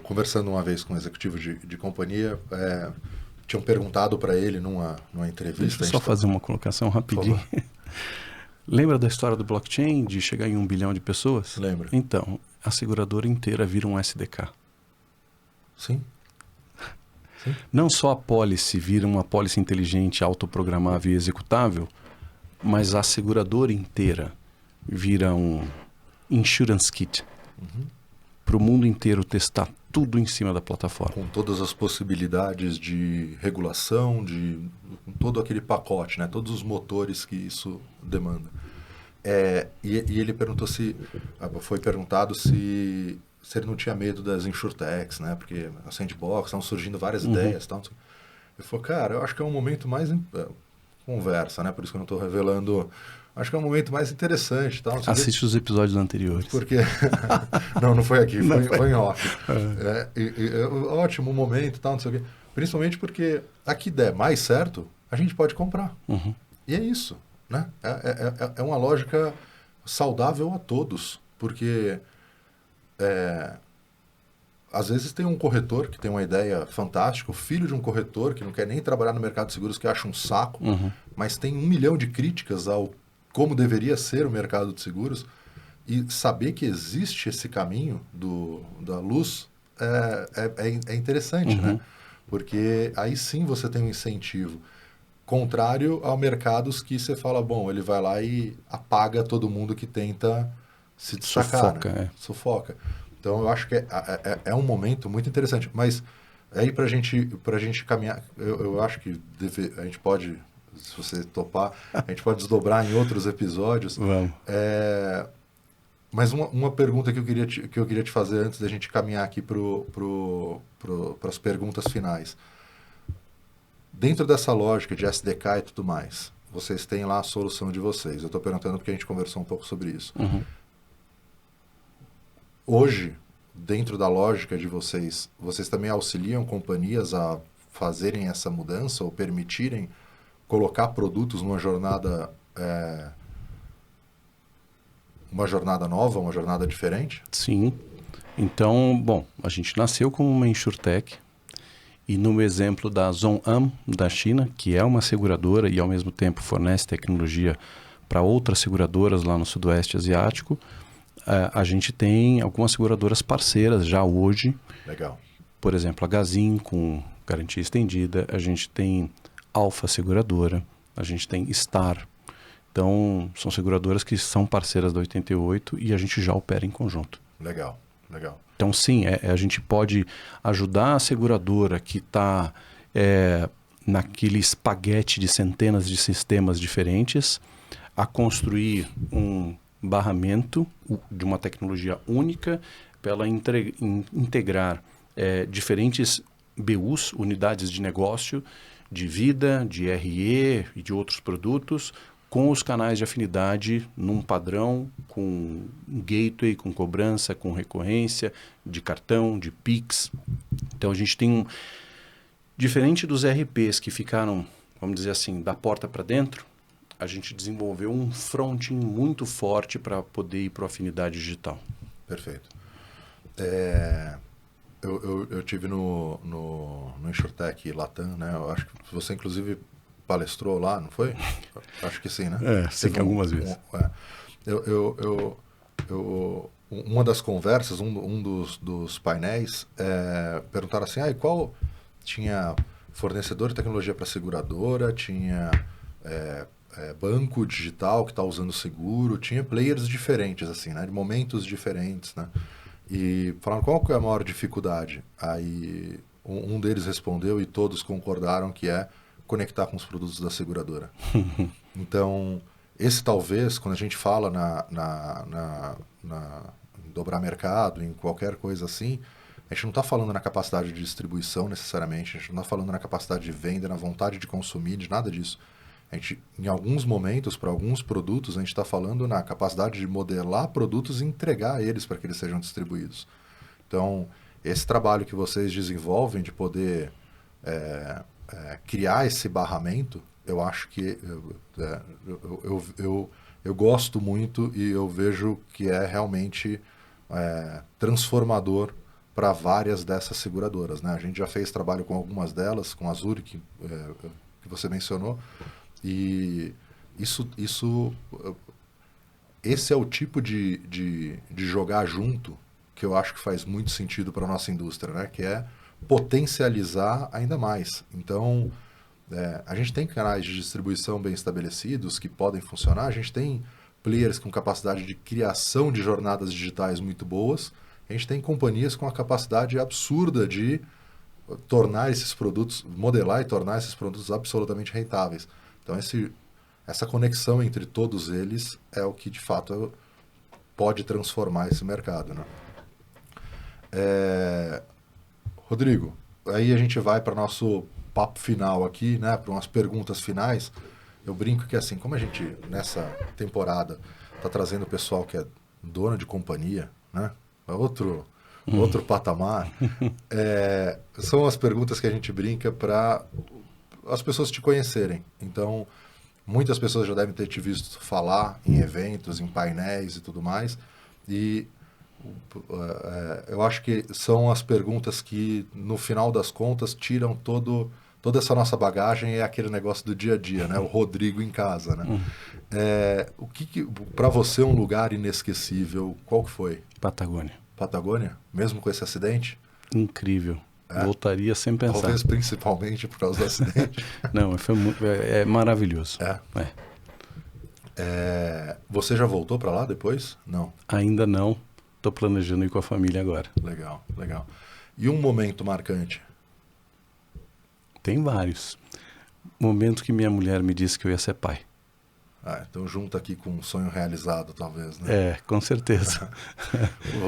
Conversando uma vez com um executivo de companhia, tinham perguntado para ele numa entrevista...
Deixa eu só fazer uma colocação rapidinho. Lembra da história do blockchain, de chegar em 1 bilhão de pessoas?
Lembro.
Então, a seguradora inteira vira um SDK.
Sim. Sim.
Não só a policy vira uma policy inteligente, autoprogramável e executável, mas a seguradora inteira vira um insurance kit. Para o mundo inteiro testar tudo em cima da plataforma.
Com todas as possibilidades de regulação, com todo aquele pacote, né? Todos os motores que isso demanda. E ele perguntou foi perguntado se ele não tinha medo das insurtechs, né? Porque a Sandbox, estão surgindo várias ideias. Tal. Ele falou, cara, eu acho que é um momento mais... conversa, né? Por isso que eu não estou revelando... Acho que é um momento mais interessante. Tal,
assiste os episódios anteriores.
Porque... não foi aqui, foi em off. Ótimo momento, tal, não sei o quê. Principalmente porque a que der mais certo, a gente pode comprar. E é isso, né? É uma lógica saudável a todos. Porque às vezes tem um corretor que tem uma ideia fantástica, o filho de um corretor que não quer nem trabalhar no mercado de seguros, que acha um saco, mas tem 1 milhão de críticas ao como deveria ser o mercado de seguros, e saber que existe esse caminho da luz é interessante, né? Porque aí sim você tem um incentivo. Contrário a mercados que você fala, bom, ele vai lá e apaga todo mundo que tenta se destacar.
Sufoca,
né? Sufoca. Então eu acho que é um momento muito interessante. Mas aí pra gente caminhar, eu acho que a gente pode... Se você topar, a gente pode desdobrar em outros episódios.
Vamos.
Mas uma pergunta que eu queria te fazer antes da gente caminhar aqui para as perguntas finais. Dentro dessa lógica de SDK e tudo mais, vocês têm lá a solução de vocês. Eu estou perguntando porque a gente conversou um pouco sobre isso. Hoje, dentro da lógica de vocês também auxiliam companhias a fazerem essa mudança ou permitirem colocar produtos numa jornada nova, uma jornada diferente?
Sim. Então, bom, a gente nasceu como uma insurtech E no exemplo da ZhongAn, da China, que é uma seguradora e ao mesmo tempo fornece tecnologia para outras seguradoras lá no Sudoeste Asiático, a gente tem algumas seguradoras parceiras já hoje.
Legal.
Por exemplo, a Gazin com garantia estendida, a gente tem Alfa Seguradora, a gente tem Star. Então, são seguradoras que são parceiras da 88 e a gente já opera em conjunto.
Legal, legal.
Então, sim, a gente pode ajudar a seguradora que está naquele espaguete de centenas de sistemas diferentes a construir um barramento de uma tecnologia única para ela integrar diferentes BUs, unidades de negócio, de vida, de RE e de outros produtos, com os canais de afinidade num padrão, com gateway, com cobrança, com recorrência, de cartão, de Pix. Então a gente tem diferente dos RPs que ficaram, vamos dizer assim, da porta para dentro, a gente desenvolveu um fronting muito forte para poder ir para a afinidade digital.
Perfeito. Eu tive no InsurTech Latam, né? Eu acho que você inclusive palestrou lá, não foi? Acho que sim, né?
Sim, algumas vezes.
Uma das conversas, um dos painéis, perguntaram assim, qual tinha fornecedor de tecnologia para seguradora, tinha banco digital que está usando seguro, tinha players diferentes, assim, né? De momentos diferentes, né? E falaram, qual que é a maior dificuldade? Aí um deles respondeu e todos concordaram que é conectar com os produtos da seguradora. Então, esse talvez, quando a gente fala em dobrar mercado, em qualquer coisa assim, a gente não está falando na capacidade de distribuição necessariamente, a gente não está falando na capacidade de venda, na vontade de consumir, de nada disso. A gente, em alguns momentos, para alguns produtos, a gente está falando na capacidade de modelar produtos e entregar eles para que eles sejam distribuídos. Então, esse trabalho que vocês desenvolvem de poder criar esse barramento, eu acho que eu gosto muito e eu vejo que é realmente transformador para várias dessas seguradoras, né? A gente já fez trabalho com algumas delas, com a Zurich, que você mencionou, e esse é o tipo de jogar junto que eu acho que faz muito sentido para a nossa indústria, né? Que é potencializar ainda mais. Então, a gente tem canais de distribuição bem estabelecidos que podem funcionar, a gente tem players com capacidade de criação de jornadas digitais muito boas, a gente tem companhias com a capacidade absurda de tornar esses produtos, modelar e tornar esses produtos absolutamente rentáveis. Então, essa conexão entre todos eles é o que, de fato, pode transformar esse mercado, né? Rodrigo, aí a gente vai para o nosso papo final aqui, né? Para umas perguntas finais. Eu brinco que, assim, como a gente, nessa temporada, está trazendo o pessoal que é dona de companhia, né? É outro patamar. São as perguntas que a gente brinca para as pessoas te conhecerem. Então, muitas pessoas já devem ter te visto falar em eventos, em painéis e tudo mais. E eu acho que são as perguntas que, no final das contas, tiram toda essa nossa bagagem e aquele negócio do dia a dia, né? O Rodrigo em casa, né? O que para você, um lugar inesquecível, qual que foi?
Patagônia.
Patagônia? Mesmo com esse acidente?
Incrível. Voltaria sem pensar.
Talvez principalmente por causa do acidente.
Não, foi maravilhoso.
Você já voltou para lá depois? Não.
Ainda não. Estou planejando ir com a família agora.
Legal, legal. E um momento marcante?
Tem vários. Momento que minha mulher me disse que eu ia ser pai.
Então junto aqui com um sonho realizado, talvez, né?
Com certeza.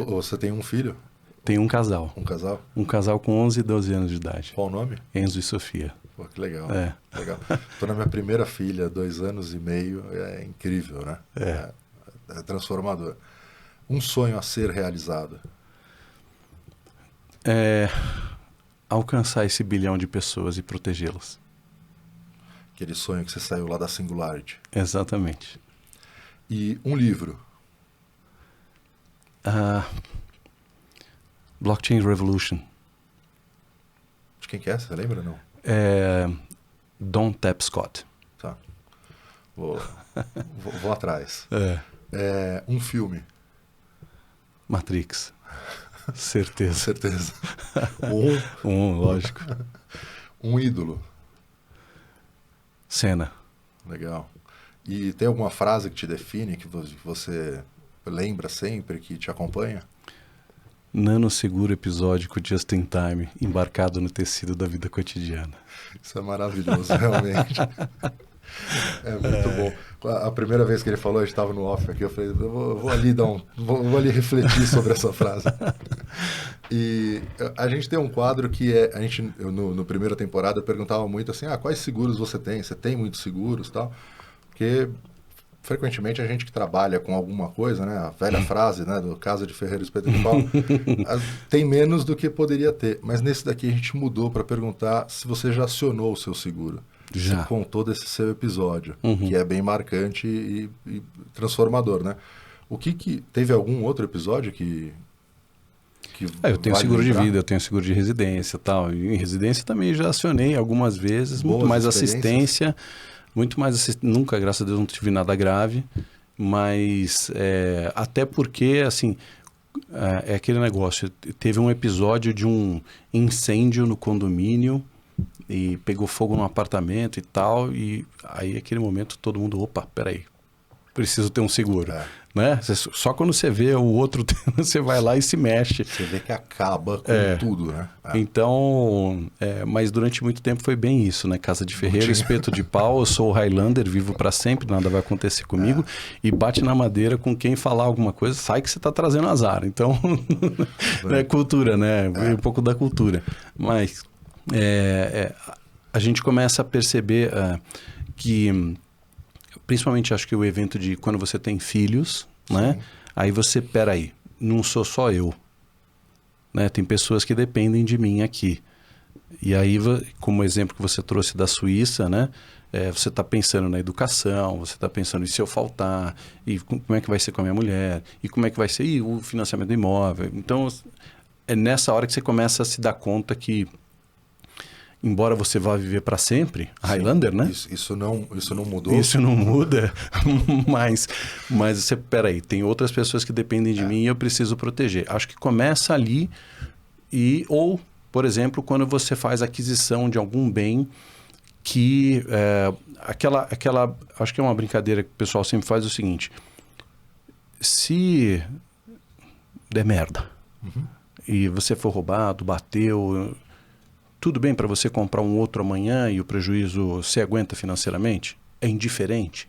Você tem um filho?
Tem um casal.
Um casal?
Um casal com 11 e 12 anos de idade.
Qual o nome?
Enzo e Sofia.
Pô, que legal. Legal. Tô na minha primeira filha, 2 anos e meio. É incrível, né? É transformador. Um sonho a ser realizado?
Alcançar esse bilhão de pessoas e protegê-las.
Aquele sonho que você saiu lá da Singularity.
Exatamente.
E um livro?
Blockchain Revolution.
quem que é? Você lembra ou não?
Don Tapscott.
Tá. Vou atrás. Um filme.
Matrix. Certeza.
Certeza.
Lógico.
Um ídolo.
Senna.
Legal. E tem alguma frase que te define, que você lembra sempre, que te acompanha?
Nanoseguro episódico just in time, embarcado no tecido da vida cotidiana.
Isso é maravilhoso, realmente. É muito bom. A primeira vez que ele falou, a gente estava no off aqui, eu falei, eu vou ali vou ali refletir sobre essa frase. E a gente tem um quadro que no primeira temporada eu perguntava muito assim, quais seguros você tem? Você tem muitos seguros e tal? Porque frequentemente a gente que trabalha com alguma coisa, né, a velha frase, né, do Casa de Ferreiro Espeto de Pau, tem menos do que poderia ter. Mas nesse daqui a gente mudou para perguntar se você já acionou o seu seguro.
Já.
Você contou desse seu episódio, que é bem marcante e transformador, né? Teve algum outro episódio que
eu tenho
vale
seguro de
lembrar?
vida, eu tenho seguro de residência e tal. E em residência também já acionei algumas vezes, muito mais assistência, nunca, graças a Deus, não tive nada grave, mas até porque, assim, é aquele negócio, teve um episódio de um incêndio no condomínio e pegou fogo no apartamento e tal, e aí naquele momento todo mundo, opa, peraí, preciso ter um seguro, né? Só quando você vê o outro, você vai lá e se mexe.
Você vê que acaba com tudo, né?
Então, mas durante muito tempo foi bem isso, né? Casa de Ferreiro, espeto de pau, eu sou o Highlander, vivo para sempre, nada vai acontecer comigo, e bate na madeira com quem falar alguma coisa, sai que você está trazendo azar. Então, é cultura, né? Um pouco da cultura. Mas a gente começa a perceber que, principalmente acho que o evento de quando você tem filhos, né? Aí você, peraí, não sou só eu, né? Tem pessoas que dependem de mim aqui. E aí, como o exemplo que você trouxe da Suíça, né? Você está pensando na educação, você está pensando em se eu faltar, e como é que vai ser com a minha mulher, e como é que vai ser o financiamento do imóvel. Então, é nessa hora que você começa a se dar conta que, embora você vá viver para sempre, Highlander, né?
Isso não mudou?
Isso não muda, mas você, peraí, tem outras pessoas que dependem de mim e eu preciso proteger. Acho que começa ali ou, por exemplo, quando você faz aquisição de algum bem que, acho que é uma brincadeira que o pessoal sempre faz o seguinte, se der merda e você for roubado, bateu... Tudo bem para você comprar um outro amanhã e o prejuízo você aguenta financeiramente? É indiferente?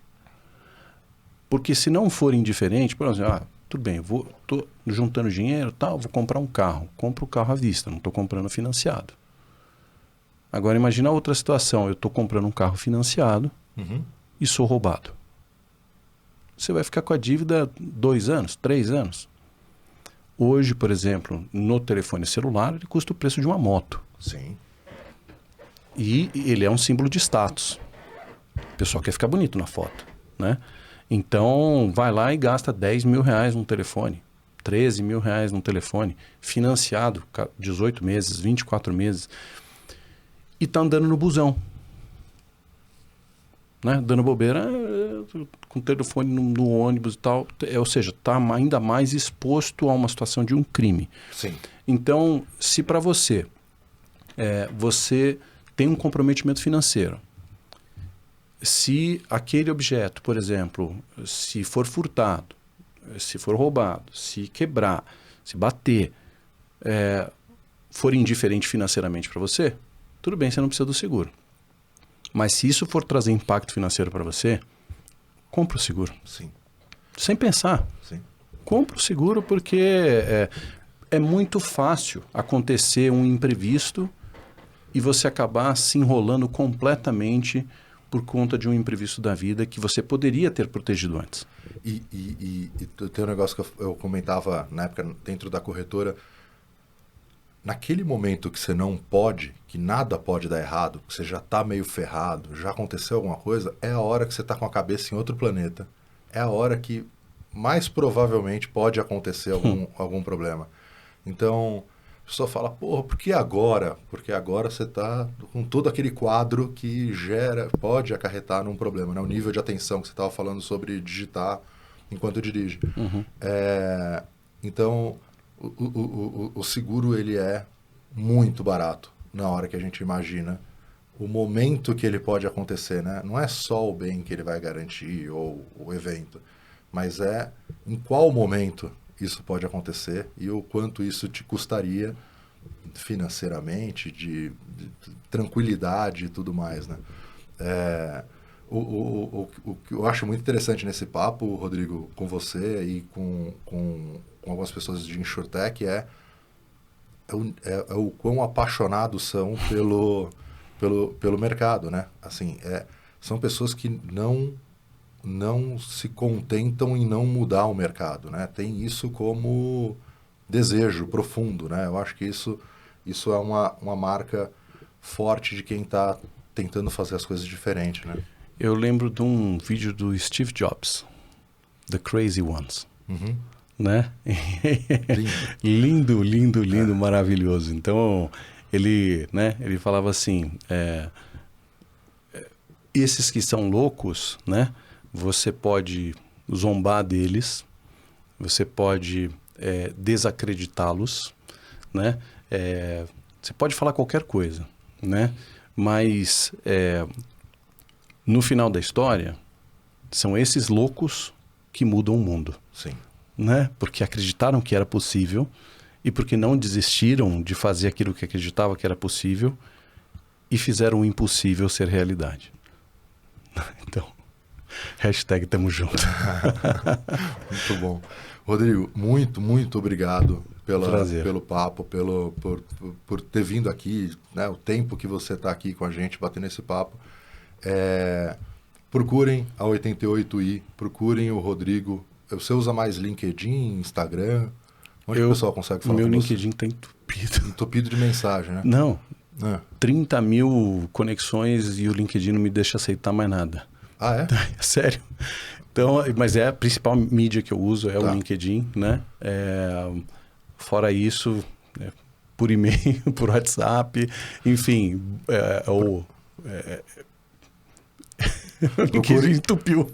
Porque se não for indiferente, por exemplo, tudo bem, estou juntando dinheiro, vou comprar um carro. Compro o carro à vista, não estou comprando financiado. Agora imagina outra situação, eu estou comprando um carro financiado e sou roubado. Você vai ficar com a dívida 2 anos, 3 anos. Hoje, por exemplo, no telefone celular, ele custa o preço de uma moto.
Sim.
E ele é um símbolo de status. O pessoal quer ficar bonito na foto, né? Então, vai lá e gasta 10 mil reais num telefone, 13 mil reais num telefone, financiado, 18 meses, 24 meses, e tá andando no busão, né? Dando bobeira, com o telefone no ônibus e tal, ou seja, tá ainda mais exposto a uma situação de um crime.
Sim.
Então, se para você... você tem um comprometimento financeiro. Se aquele objeto, por exemplo, se for furtado, se for roubado, se quebrar, se bater, for indiferente financeiramente para você, tudo bem, você não precisa do seguro. Mas se isso for trazer impacto financeiro para você, compra o seguro.
Sim.
Sem pensar.
Sim.
Compra o seguro porque é muito fácil acontecer um imprevisto e você acabar se enrolando completamente por conta de um imprevisto da vida que você poderia ter protegido antes.
E tem um negócio que eu comentava na época dentro da corretora. Naquele momento que você não pode, que nada pode dar errado, que você já está meio ferrado, já aconteceu alguma coisa, é a hora que você está com a cabeça em outro planeta. É a hora que mais provavelmente pode acontecer algum problema. Então, a pessoa fala, porra, por que agora? Porque agora você está com todo aquele quadro que pode acarretar num problema, né? O nível de atenção que você estava falando sobre digitar enquanto dirige. Então, o seguro, ele é muito barato na hora que a gente imagina o momento que ele pode acontecer, né? Não é só o bem que ele vai garantir ou o evento, mas é em qual momento isso pode acontecer e o quanto isso te custaria financeiramente, de tranquilidade e tudo mais, né? O que eu acho muito interessante nesse papo, Rodrigo, com você e com algumas pessoas de InsurTech é o quão apaixonados são pelo mercado, né? Assim, são pessoas que não se contentam em não mudar o mercado, né? Tem isso como desejo profundo, né? Eu acho que isso é uma marca forte de quem está tentando fazer as coisas diferentes, né?
Eu lembro de um vídeo do Steve Jobs, The Crazy Ones, né? lindo, maravilhoso. Então, ele falava assim, esses que são loucos, né? Você pode zombar deles, você pode desacreditá-los, né? Você pode falar qualquer coisa, né? Mas no final da história, são esses loucos que mudam o mundo.
Sim.
Né? Porque acreditaram que era possível e porque não desistiram de fazer aquilo que acreditavam que era possível e fizeram o impossível ser realidade. Então, hashtag tamo junto.
Muito bom. Rodrigo, muito obrigado pelo papo, por ter vindo aqui, né? O tempo que você está aqui com a gente, batendo esse papo. Procurem a 88i, procurem o Rodrigo. Você usa mais LinkedIn, Instagram? Onde o pessoal consegue falar com você?
Meu LinkedIn está entupido.
Entupido de mensagem, né?
Não. 30 mil conexões e o LinkedIn não me deixa aceitar mais nada.
Ah, é?
Sério. Então, mas a principal mídia que eu uso é o LinkedIn, né? Fora isso, por e-mail, por WhatsApp, enfim, LinkedIn entupiu.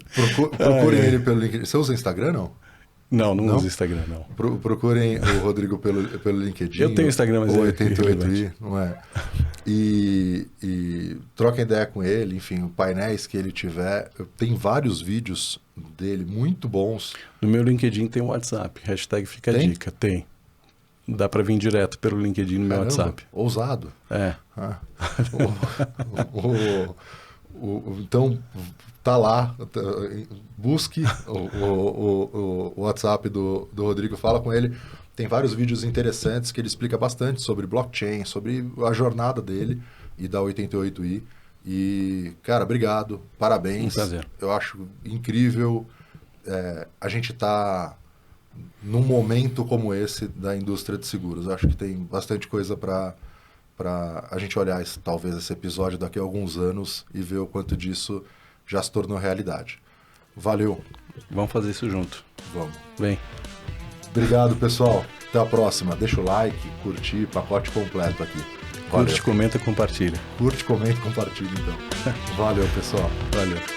Procurem ele pelo LinkedIn. Você usa Instagram, não?
Não uso Instagram, não.
Procurem o Rodrigo pelo LinkedIn.
Eu tenho Instagram, mas
88i, não é? E troquem ideia com ele, enfim, painéis que ele tiver. Tem vários vídeos dele muito bons.
No meu LinkedIn tem o WhatsApp, hashtag fica a dica. Tem. Dá para vir direto pelo LinkedIn no meu WhatsApp.
Ousado. Então, tá lá, busque o WhatsApp do Rodrigo, fala com ele. Tem vários vídeos interessantes que ele explica bastante sobre blockchain, sobre a jornada dele e da 88i. E, cara, obrigado, parabéns.
Um prazer.
Eu acho incrível a gente tá num momento como esse da indústria de seguros. Eu acho que tem bastante coisa para a gente olhar talvez esse episódio daqui a alguns anos e ver o quanto disso já se tornou realidade. Valeu.
Vamos fazer isso junto.
Vamos.
Bem.
Obrigado, pessoal. Até a próxima. Deixa o like, curtir, pacote completo aqui.
Valeu. Curte, comenta, compartilha.
Curte, comenta e compartilha, então. Valeu, pessoal.
Valeu.